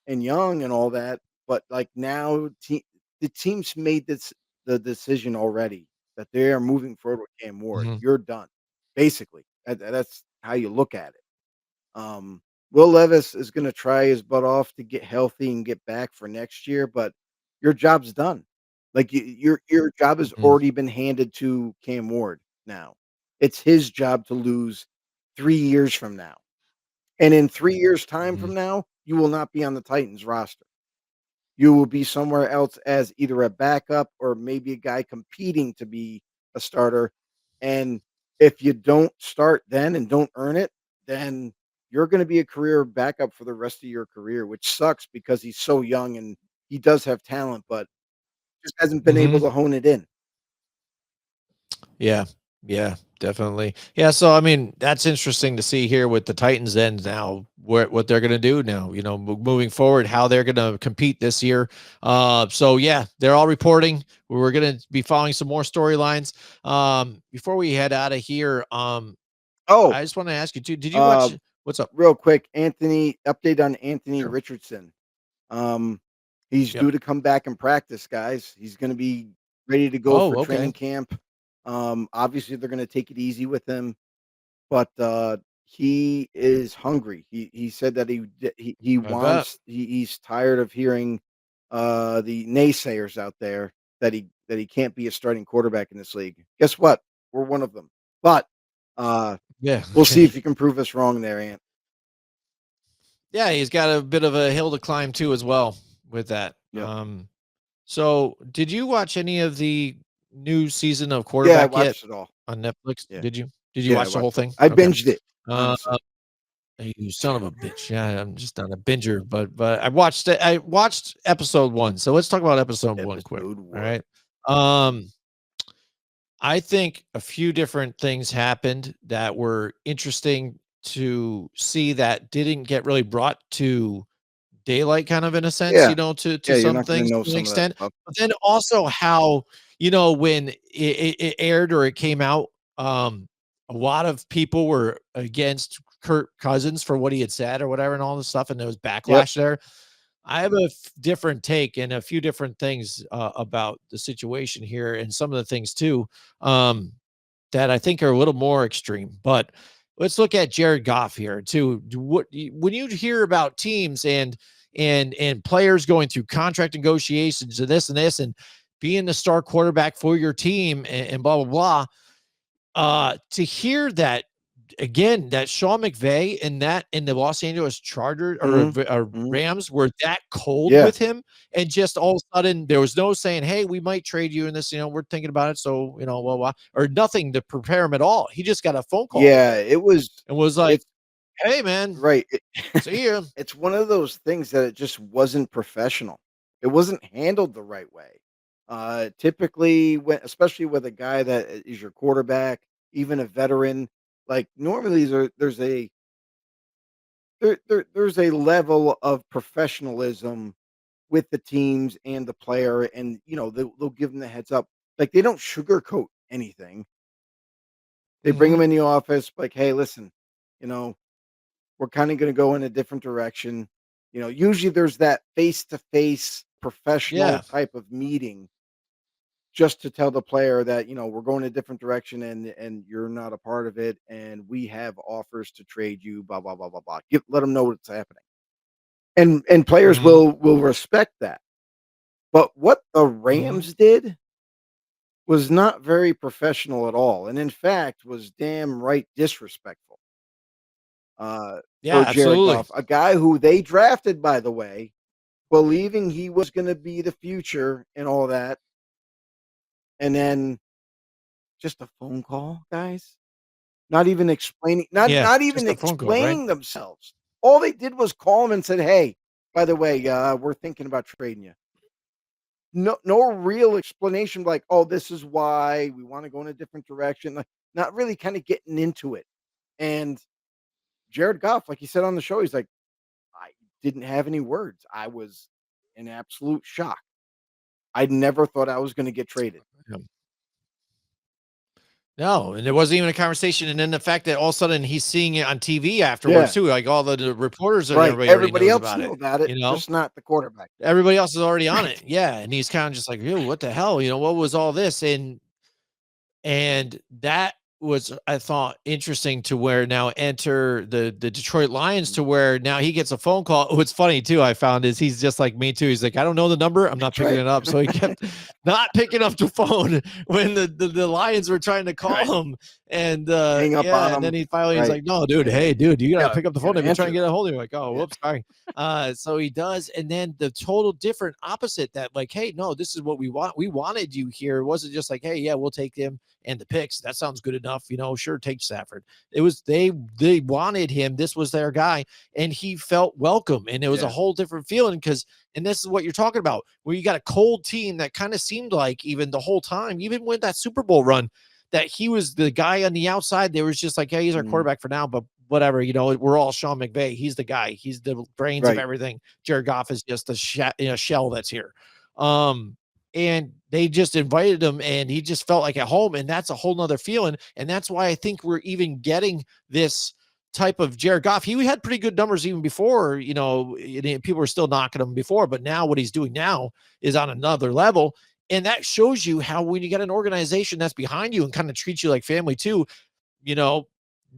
and young and all that, but like now the team's made the decision already that they are moving forward with Cam Ward. You're done, basically. That's how you look at it. Will Levis is going to try his butt off to get healthy and get back for next year, but your job's done. Like your job has already been handed to Cam Ward now. It's his job to lose 3 years from now. And in 3 years' time from now, you will not be on the Titans roster. You will be somewhere else as either a backup or maybe a guy competing to be a starter. And if you don't start then and don't earn it, then you're going to be a career backup for the rest of your career, which sucks because he's so young and he does have talent, but just hasn't been able to hone it in. Yeah. Yeah, definitely. Yeah, so I mean, that's interesting to see here with the Titans then now what they're going to do now, moving forward, how they're going to compete this year. So yeah, they're all reporting. We're going to be following some more storylines. Before we head out of here, I just want to ask you too, did you watch what's up? Real quick, update on Anthony Richardson. He's due to come back and practice, guys. He's going to be ready to go for training camp. Obviously they're going to take it easy with him, but he is hungry. He said that he wants he's tired of hearing the naysayers out there that he can't be a starting quarterback in this league. Guess what? We're one of them. But we'll see if you can prove us wrong there, Ant. Yeah, he's got a bit of a hill to climb too as well with that. So did you watch any of the new season of Quarterback I watched it all on Netflix? Did you watch the whole thing? I binged it, honestly. Hey, you son of a bitch. Yeah, I'm just not a binger, but I watched it. I watched episode 1. So let's talk about episode 1 quick. Episode All 1. right. I think a few different things happened that were interesting to see that didn't get really brought to daylight kind of in a sense, Yeah. to Yeah, you're some not gonna things know to an some of that extent. stuff. But then also how, when it aired or it came out, a lot of people were against Kirk Cousins for what he had said or whatever and all this stuff, and there was Yep. backlash there. I have a different take and a few different things about the situation here, and some of the things too um, that I think are a little more extreme. But let's look at Jared Goff here too. When you hear about teams and players going through contract negotiations and this and being the star quarterback for your team and blah blah blah, to hear that again, that Sean McVay and that in the Los Angeles Chargers Mhm. Mhm. Rams were that cold Yeah. with him, and just all of a sudden there was no saying, "Hey, we might trade you in this. We're thinking about it." So blah, blah, or nothing to prepare him at all. He just got a phone call Yeah, today it was and was like, it's "Hey, man, right. see you." It's one of those things that it just wasn't professional. It wasn't handled the right way. Typically, when especially with a guy that is your quarterback, even a veteran, like normally there's a level of professionalism with the teams and the player, and they'll give them the heads up. Like they don't sugarcoat anything. They bring them Hmm. in the office, like, hey, listen, you know, we're kind of going to go in a different direction. Usually there's that face to face professional Yeah. type of meeting just to tell the player that, we're going a different direction and you're not a part of it. And we have offers to trade you, blah, blah, blah, blah, blah. Let them know what's happening. And players Hmm. will respect that. But what the Hmm. Rams did was not very professional at all. And in fact, was damn right disrespectful Yeah, for Jared absolutely. Goff, a guy who they drafted, by the way, believing he was gonna be the future and all that, and then just a phone call, guys. Not even explaining not Yeah, not even just a phone call, right? explaining themselves. All they did was call him and said, "Hey, by the way, we're thinking about trading you." No real explanation like, "Oh, this is why we wanna go in a different direction," like, not really kinda getting into it. And Jared Goff, like he said on the show, he's like, "I didn't have any words. I was in absolute shock. I never thought I was gonna get traded." Yeah. No, and there wasn't even a conversation, and then the fact that all of a sudden he's seeing it on TV afterwards Yeah. too, like all the reporters and Right, everybody already everybody knows else about knew it, about it, you know? just not the quarterback. Everybody else is already on Right. it. Yeah, and he's kinda just like, "Ew, what the hell?" "What was all this?" And that was, I thought, interesting to where now enter the Detroit Lions Mhm. to where now he gets a phone call. What's funny too, I found is he's just like me too. He's like, I don't know the number. I'm not That's picking right. it up. So he kept not picking up the phone when the Lions were trying to Right. call him. And Hang up yeah, on and then him. he finally is Right. like, no, dude, Yeah. hey, dude, you gotta Yeah, pick up the you phone. gotta They've been trying to answer. get a hold of you. Like, oh, Yeah. whoops, sorry. So he does, and then the total different opposite that, like, hey, no, this is what we want. We wanted you here. It wasn't just like, hey, yeah, we'll take him and the picks. That sounds good enough. Sure, take Stafford. It was they wanted him. This was their guy, and he felt welcome. And it was a Yeah. whole different feeling because, and this is what you're talking about, where you got a cold team that kind of seemed like even the whole time, even with that Super Bowl run, that he was the guy on the outside. There was just like, hey, he's our Mhm. quarterback for now, but whatever, we're all Sean McVay. He's the guy. He's the brains of Right. everything. Jared Goff is just a shell that's here. Um, and they just invited him and he just felt like at home, and that's a whole nother feeling, and that's why I think we're even getting this type of Jared Goff. He had pretty good numbers even before, people were still knocking him before, but now what he's doing now is on another level, and that shows you how when you get an organization that's behind you and kind of treats you like family too, you know,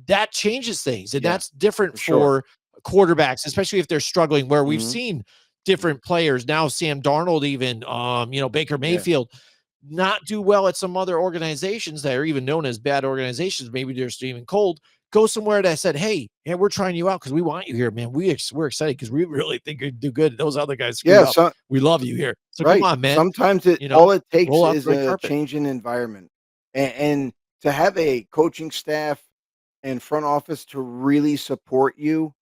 that changes things. And Yeah, that's different for sure. for quarterbacks, especially if they're struggling, where we've Mhm. seen different players now, Sam Darnold, even, Baker Yeah. Mayfield, not do well at some other organizations that are even known as bad organizations. Maybe they're Stephen Cold. Go somewhere that said, hey, we're trying you out because we want you here, man. We're excited because we really think you do good. Those other guys screwed Yeah, up. so We love you here. So come right. on, man. Sometimes it all it takes Roll out is the red a carpet. change in environment, and to have a coaching staff and front office to really support you,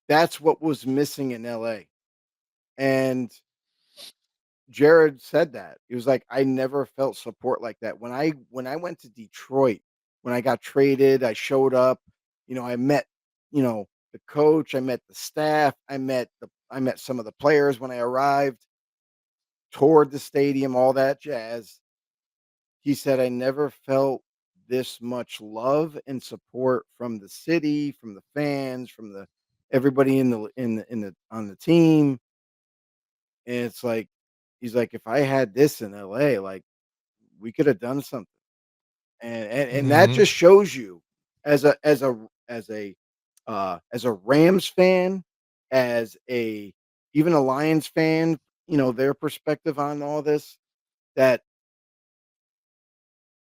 that's what was missing in LA. And Jared said that. He was like, "I never felt support like that. When I went to Detroit, when I got traded, I showed up, I met, the coach, I met the staff, I met some of the players when I arrived, toured the stadium, all that jazz." He said, "I never felt this much love and support from the city, from the fans, from the everybody in the on the team." And it's like, he's like, "If I had this in LA, like, we could have done something." And that Mhm. just shows you, as a Rams fan, as a even a Lions fan, their perspective on all this, that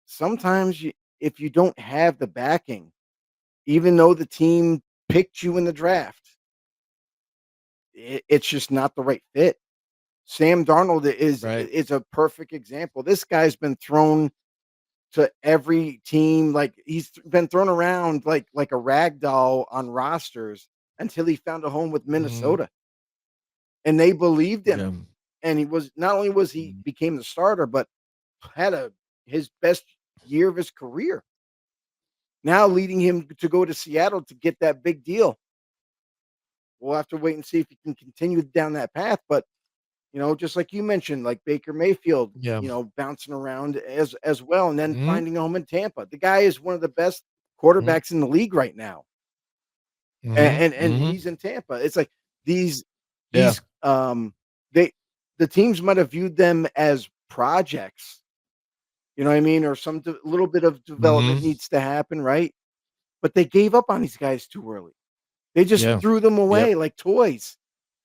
sometimes if you don't have the backing, even though the team picked you in the draft, it's just not the right fit. Sam Darnold Right. is a perfect example. This guy's been thrown to every team, like, he's been thrown around like a rag doll on rosters until he found a home with Mhm. Minnesota, and they believed in Yeah. him. And he was not only was he Mhm. became the starter, but had a his best year of his career. Now leading him to go to Seattle to get that big deal. We'll have to wait and see if he can continue down that path, but, just like you mentioned, like Baker Mayfield, Yeah. bouncing around as well, and then Mhm. finding a home in Tampa. The guy is one of the best Mhm. quarterbacks in the league right now, Mhm. and Mhm. he's in Tampa. It's like these Yeah. these they the teams might have viewed them as projects, you know what I mean, or little bit of development Mhm. needs to happen, right? But they gave up on these guys too early. They just Yeah. threw them Yep. away like toys,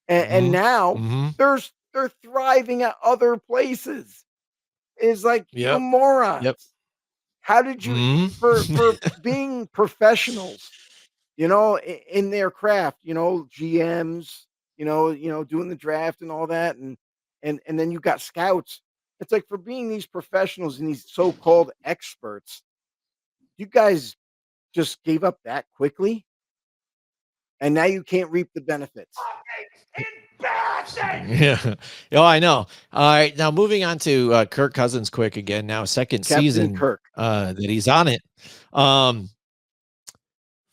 and Mhm. now Mhm. they're thriving at other places. It's like, you Yep. Yep. morons. How did you Mhm. for being professionals, in their craft, GMs, doing the draft and all that, and then you got scouts. It's like, for being these professionals and these so-called experts, you guys just gave up that quickly, and now you can't reap the benefits. Embarrassing. Yeah. Oh, I know. All right. Now moving on to Kirk Cousins quick again. Now second Captain season Kirk. that he's on it. Um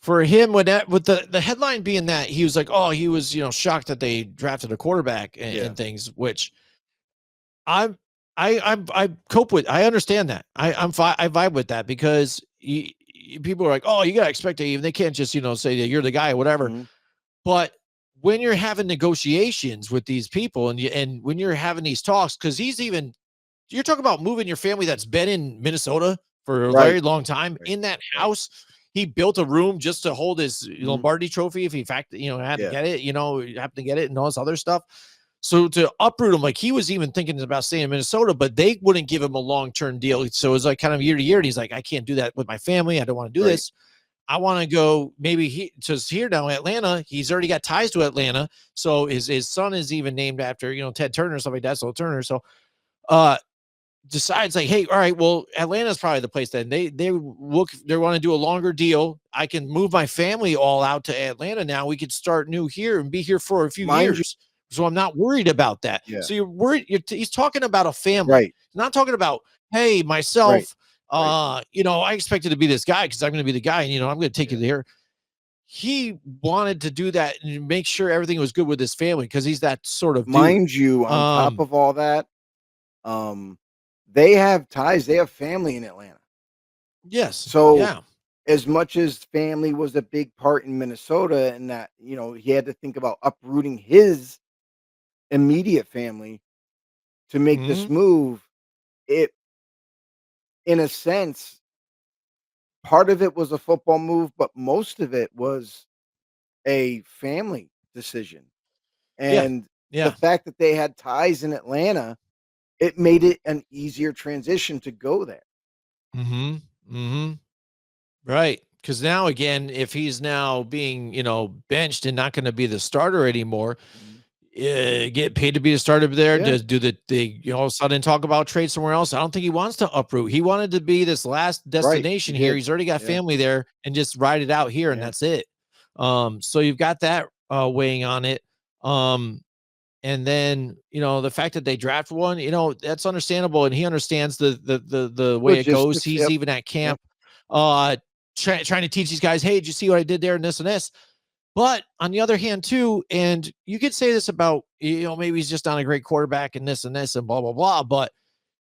for him with the headline being that he was like, oh, he was, shocked that they drafted a quarterback Yeah. and things, which I'm I cope with. I understand that. I'm fine. I vibe with that because people are like, oh, you gotta expect it. They can't just, say that you're the guy or whatever. Mhm. But when you're having negotiations with these people and when you're having these talks, because you're talking about moving your family that's been in Minnesota for a Right, very long time right, in that right. house. He built a room just to hold his Mhm. Lombardi trophy if he, in fact, had to Yeah, get it, happened to get it and all this other stuff. So to uproot him, like he was even thinking about staying in Minnesota, but they wouldn't give him a long-term deal. So it was like kind of year to year. And he's like, I can't do that with my family. I don't want to do right. this. I want to go maybe just here now, Atlanta. He's already got ties to Atlanta. So his son is even named after, Ted Turner, stuff like that. So Turner. So uh decides like, hey, all right, well, Atlanta's probably the place then. They want to do a longer deal. I can move my family all out to Atlanta now. We could start new here and be here for a few Mind you. years. So I'm not worried about that. Yeah. So you're worried. He's talking about a family. Right, He's not talking about, hey, right, myself. right. I expected to be this guy because I'm going to be the guy, and I'm going to take you Yeah. there. He wanted to do that and make sure everything was good with his family because he's that sort of dude. Mind you, on top of all that, um, they have ties, they have family in Atlanta. Yes, So, yeah, as much as family was a big part in Minnesota, and that, he had to think about uprooting his immediate family to make this hmm move, it in a sense, part of it was a football move, but most of it was a family decision. yeah, And the yeah. fact that they had ties in Atlanta, it made it an easier transition to go there. Mhm. Mhm. Right. Because now again, if he's now being, benched and not going to be the starter anymore, Mhm. get paid to be a starter there? Yeah. Does do they all of a sudden talk about trade somewhere else? I don't think he wants to uproot. He wanted to be this last Right. He destination here. did. He's already got Yeah. family there and just ride it out here, and Yeah. that's it. So you've got that weighing on it. And then the fact that they draft one, that's understandable, and he understands the way it goes. Logistics. He's Yep. even at Yep. camp, trying to teach these guys, hey, did you see what I did there, and this and this. But on the other hand, too, and you could say this about, maybe he's just not a great quarterback and this and this and blah, blah, blah. But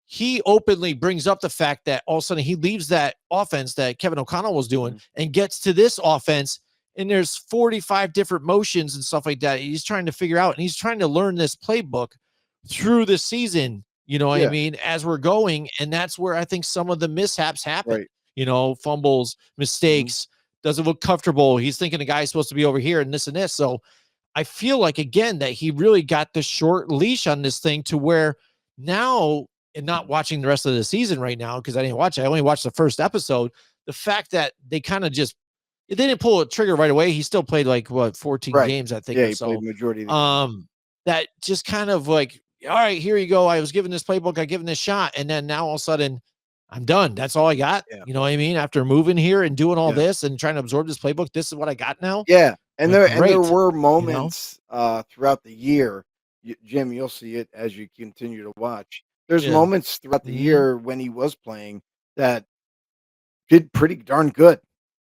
he openly brings up the fact that all of a sudden he leaves that offense that Kevin O'Connell was doing and gets to this offense. And there's 45 different motions and stuff like that. He's trying to figure out, and he's trying to learn this playbook through the season, what I Yeah. mean, as we're going. And that's where I think some of the mishaps happen, Right. fumbles, mistakes, doesn't look comfortable. He's thinking the guy's supposed to be over here and this and this. So I feel like, again, that he really got the short leash on this thing to where now, and not watching the rest of the season right now, because I didn't watch it. I only watched the first episode. The fact that they kind of just, they didn't pull a trigger right away. He still played 14 Right. games, I think. Yeah. Or He so. played majority of the game. That just kind of like, all right, here you go. I was given this playbook. I given this shot. And then now all of a sudden I'm done. That's all I got. Yeah. You know what I mean? After moving here and doing all Yeah. this and trying to absorb this playbook, this is what I got now. Yeah. And Like, there great, were moments throughout the year, Jim, you'll see it as you continue to watch. There's Yeah. moments throughout the year when he was playing that did pretty darn good,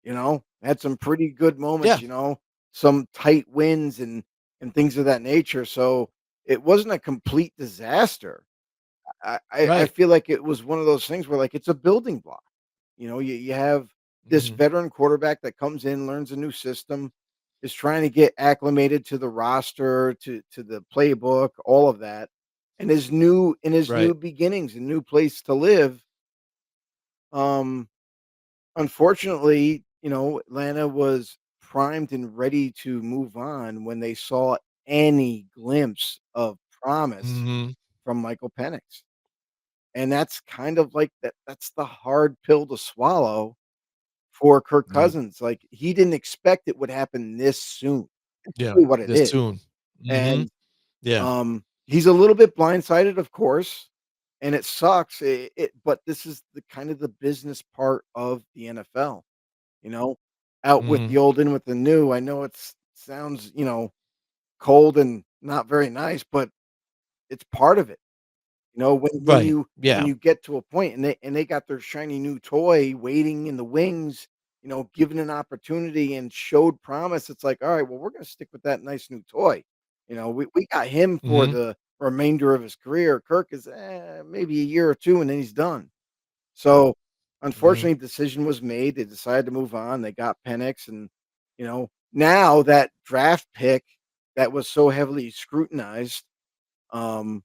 had some pretty good moments, Yeah. some tight wins and things of that nature. So it wasn't a complete disaster. I Right. feel like it was one of those things where it's a building block. You have this Mhm. veteran quarterback that comes in, learns a new system, is trying to get acclimated to the roster, to the playbook, all of that, and his new Right. beginnings, a new place to live. Um, Unfortunately, Atlanta was primed and ready to move on when they saw any glimpse of promise Mhm. from Michael Penix. And that's kind of like that's the hard pill to swallow for Kirk Yeah. Cousins. Like, he didn't expect it would happen this soon. It's Yeah. really what it This is. soon. Mhm. And Yeah. he's a little bit blindsided, of course, and it sucks. But this is the kind of the business part of the NFL, you know, out with Mhm. the old, in with the new. I know it sounds, cold and not very nice, but it's part of it. When Right. you Yeah. get to a point and they got their shiny new toy waiting in the wings, given an opportunity and showed promise, it's like, all right, well, we're gonna stick with that nice new toy. We got him for Mhm. the remainder of his career. Kirk is maybe a year or two and then he's done. So Mhm. unfortunately, decision was made. They decided to move on. They got Penix, and now that draft pick that was so heavily scrutinized, um,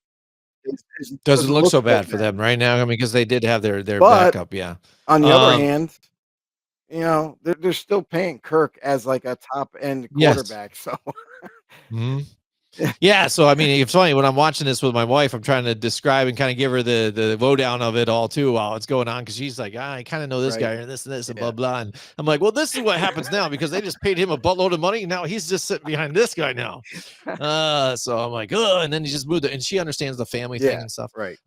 Doesn't doesn't look look so so bad for bad. them right now. I mean, because they did have their But backup. Yeah. on the other Um. hand, they're still paying Kirk as like a top end Yes. quarterback. So Mhm. Yeah, so I mean, it's funny when I'm watching this with my wife, I'm trying to describe and kind of give her the lowdown of it all too while it's going on, because she's like, I kind of know this right, guy and this and blah yeah, blah, and I'm like, well, this is what happens now because they just paid him a buttload of money. Now he's just sitting behind this guy now. So I'm like, oh, and then he just moved it, and she understands the family thing yeah, and stuff. right.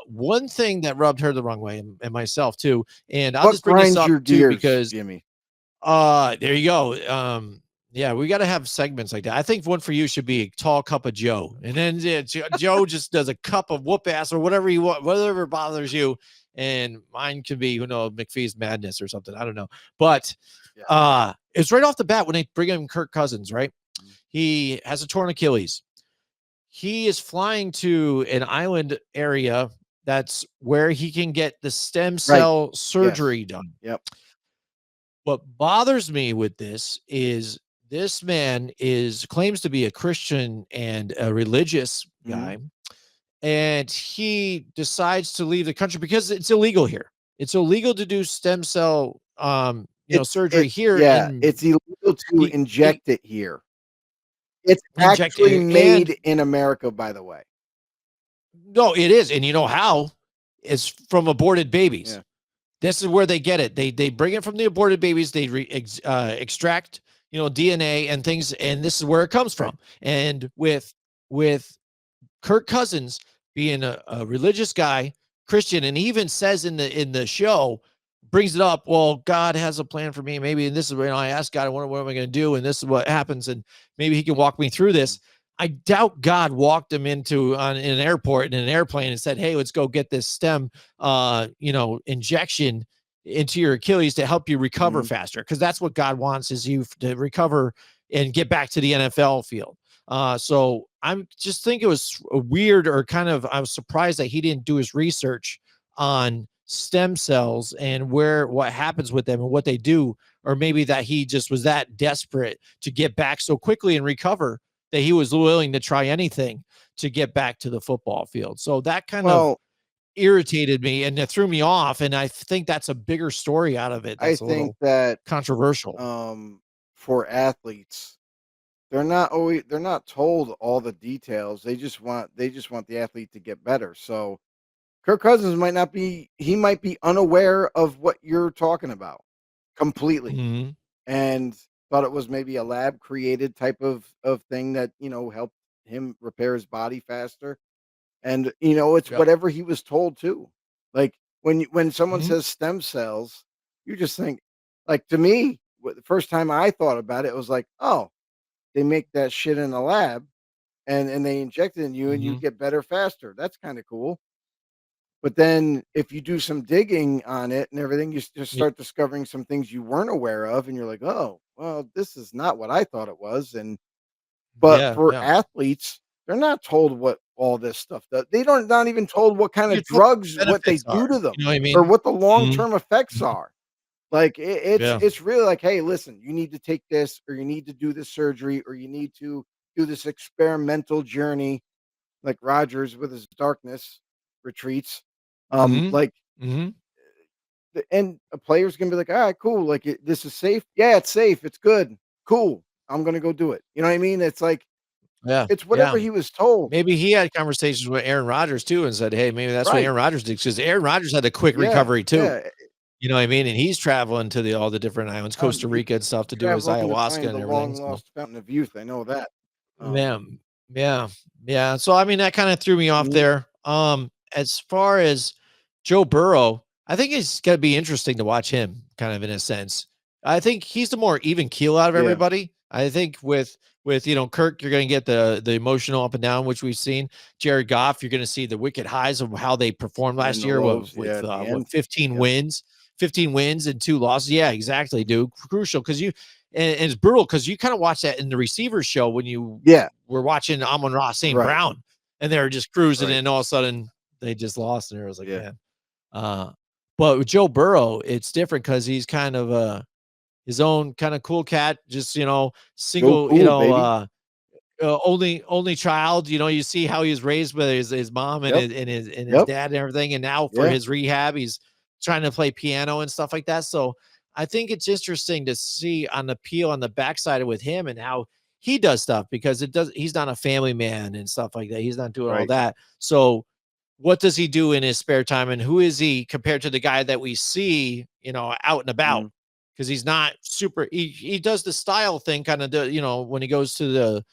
One thing that rubbed her the wrong way, and myself too, and I'll What just bring this grinds up your too gears, because Jimmy? there you go. Yeah, we got to have segments like that. I think one for you should be a tall cup of Joe, and then Joe just does a cup of whoop ass or whatever you want, whatever bothers you. And mine could be, McFee's madness or something. I don't know, but Yeah. it's right off the bat when they bring in Kirk Cousins. Right, he has a torn Achilles. He is flying to an island area that's where he can get the stem Right. cell Yes. surgery done. Yep. What bothers me with this man claims to be a Christian and a religious Mhm. guy, and he decides to leave the country because it's illegal here. It's illegal to do stem cell surgery here in It's illegal to the inject it here. It's inject actually and made in America, by the way. no, it is, and you know how? It's from aborted babies. Yeah. This is where they get it. They bring it from the aborted babies. They extract DNA and things, and this is where it comes Right. from. And with with Kirk Cousins being a religious guy, Christian, and he even says in the show, brings it up. Well, God has a plan for me. Maybe, and this is when I ask God, what am I going to do? And this is what happens. And maybe he can walk me through this. I doubt God walked him into in an airport in an airplane and said, "Hey, let's go get this stem, injection into your Achilles to help you recover faster." Because that's what God wants, is you to recover and get back to the NFL field. So I'm just think it was weird, or kind of, I was surprised that he didn't do his research on stem cells and what happens with them and what they do, or maybe that he just was that desperate to get back so quickly and recover that he was willing to try anything to get back to the football field. So that kind of irritated me and it threw me off. And I think that's a bigger story out of it. That's I think that controversial. For athletes, they're not told all the details. They just want the athlete to get better. So Kirk Cousins might be unaware of what you're talking about completely, and thought it was maybe a lab created type of thing that, helped him repair his body faster. And, it's whatever he was told too. Like when someone says stem cells, you just think, like, to me, the first time I thought about it, it was like, oh, they make that shit in a lab and they inject it in you and you get better faster. That's kind of cool. But then if you do some digging on it and everything, you just start discovering some things you weren't aware of, and you're like, oh, well, this is not what I thought it was. But for athletes, they're not told what all this stuff does. They don't not even told what kind of drugs, what they do to them, you know what I mean? or what the long-term effects are. Like it's really like, hey, listen, you need to take this, or you need to do this surgery, or you need to do this experimental journey, like Rogers with his darkness retreats. Like, and a player's gonna be like, all right, cool. Like, this is safe. Yeah, it's safe. It's good. Cool. I'm gonna go do it. You know what I mean? It's like, it's whatever he was told. Maybe he had conversations with Aaron Rodgers too and said, hey, maybe that's what Aaron Rodgers did, because Aaron Rodgers had a quick recovery too. Yeah. You know what I mean? And he's traveling to all the different islands, Costa Rica and stuff, to do his ayahuasca and everything. The long-lost fountain of youth. I know that. Yeah. So I mean, that kind of threw me off there. As far as Joe Burrow, I think it's gonna be interesting to watch him, kind of, in a sense. I think he's the more even keel out of everybody. I think with Kirk, you're going to get the emotional up and down, which we've seen. Jared Goff, you're going to see the wicked highs of how they performed last year with 15 wins, 15 wins and 2 losses. Yeah, exactly, dude. Crucial, because and it's brutal, because you kind of watch that in the receivers show when you were watching Amon-Ra St. Brown, and they were just cruising, and all of a sudden they just lost, and it was like, man. But with Joe Burrow, it's different, because he's kind of his own kind of cool cat, just, single, only child. You see how he was raised with his mom and his dad and everything. And now for his rehab, he's trying to play piano and stuff like that. So I think it's interesting to see on the peel on the backside with him and how he does stuff, because he's not a family man and stuff like that. He's not doing all that. So what does he do in his spare time, and who is he compared to the guy that we see, out and about? Because he's not super, he does the style thing, kind of, when he goes to the,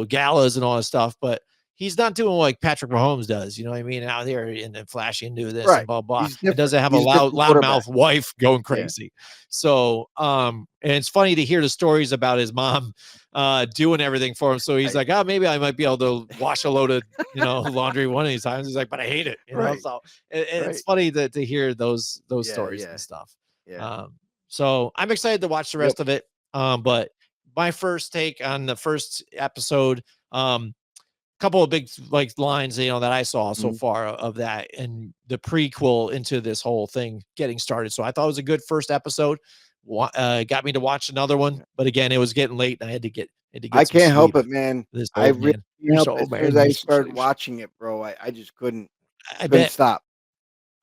galas and all that stuff, but he's not doing like Patrick Mahomes does, you know what I mean? Out there and then flashing into this and blah, blah. It doesn't have a loud mouth wife going crazy. So, and it's funny to hear the stories about his mom doing everything for him. So he's like, oh, maybe I might be able to wash a load of, laundry one of these times. He's like, but I hate it. So it's funny to hear those stories and stuff. So I'm excited to watch the rest of it. But my first take on the first episode, couple of big lines, that I saw so far of that, and the prequel into this whole thing getting started. So I thought it was a good first episode. Got me to watch another one, but again, it was getting late, and I had to get. I can't help it, man. I really can't help it. As I started watching it, bro, I just couldn't stop.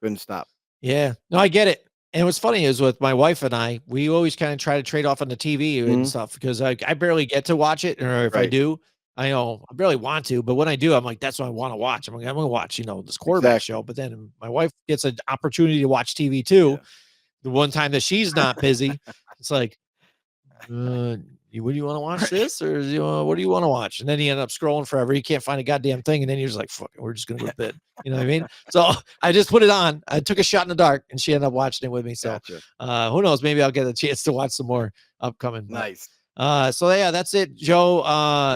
Couldn't stop. Yeah, no, I get it. And what's funny is, with my wife and I, we always kind of try to trade off on the TV and stuff, because I barely get to watch it, or if I do, I barely want to, but when I do, I'm like, that's what I want to watch. I'm going to watch, this quarterback show. But then my wife gets an opportunity to watch TV too. The one time that she's not busy, it's like, what do you want to watch this, or what do you want to watch? And then he ended up scrolling forever. He can't find a goddamn thing, and then he was like, "Fuck it, we're just gonna go to bed." You know what I mean? So I just put it on. I took a shot in the dark, and she ended up watching it with me. So who knows? Maybe I'll get a chance to watch some more upcoming. Nice. So yeah, that's it, Joe.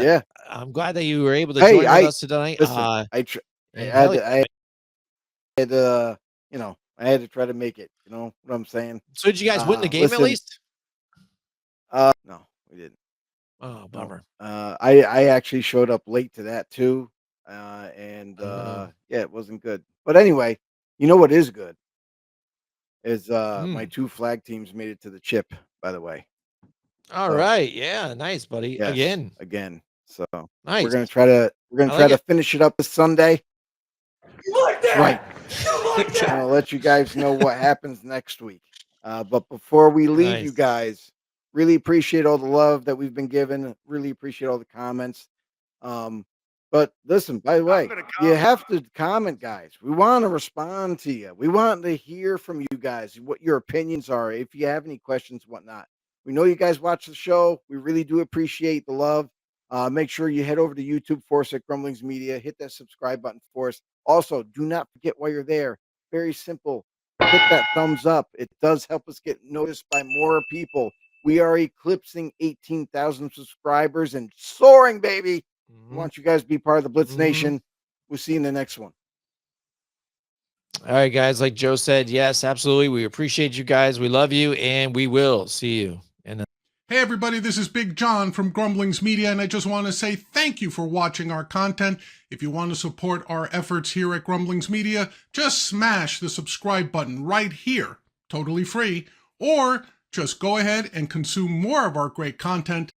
Yeah, I'm glad that you were able to join with us tonight. Listen, I had to try to make it. You know what I'm saying? So did you guys win the game at least? No, we didn't. Oh, bummer. I actually showed up late to that too. Yeah, it wasn't good. But anyway, you know what is good? Is my 2 flag teams made it to the chip, by the way. All right. Yeah, nice, buddy. Yes, Again. So nice. we're gonna try to finish it up this Sunday. You like that? Right. You like that? I'll let you guys know what happens next week. But before we leave you guys, really appreciate all the love that we've been given. Really appreciate all the comments. But listen, by the way, you have to comment, guys. We want to respond to you. We want to hear from you guys, what your opinions are. If you have any questions, whatnot. We know you guys watch the show. We really do appreciate the love. Make sure you head over to YouTube for us at Grumblings Media. Hit that subscribe button for us. Also, do not forget while you're there. Very simple. Hit that thumbs up. It does help us get noticed by more people. We are eclipsing 18,000 subscribers and soaring, baby. We want you guys to be part of the Blitz Nation. We'll see you in the next one. All right, guys. Like Joe said, yes, absolutely. We appreciate you guys. We love you, and we will see you. Hey everybody, this is Big John from Grumblings Media, and I just want to say thank you for watching our content. If you want to support our efforts here at Grumblings Media, just smash the subscribe button right here, totally free, or just go ahead and consume more of our great content.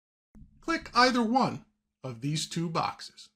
Click either one of these 2 boxes.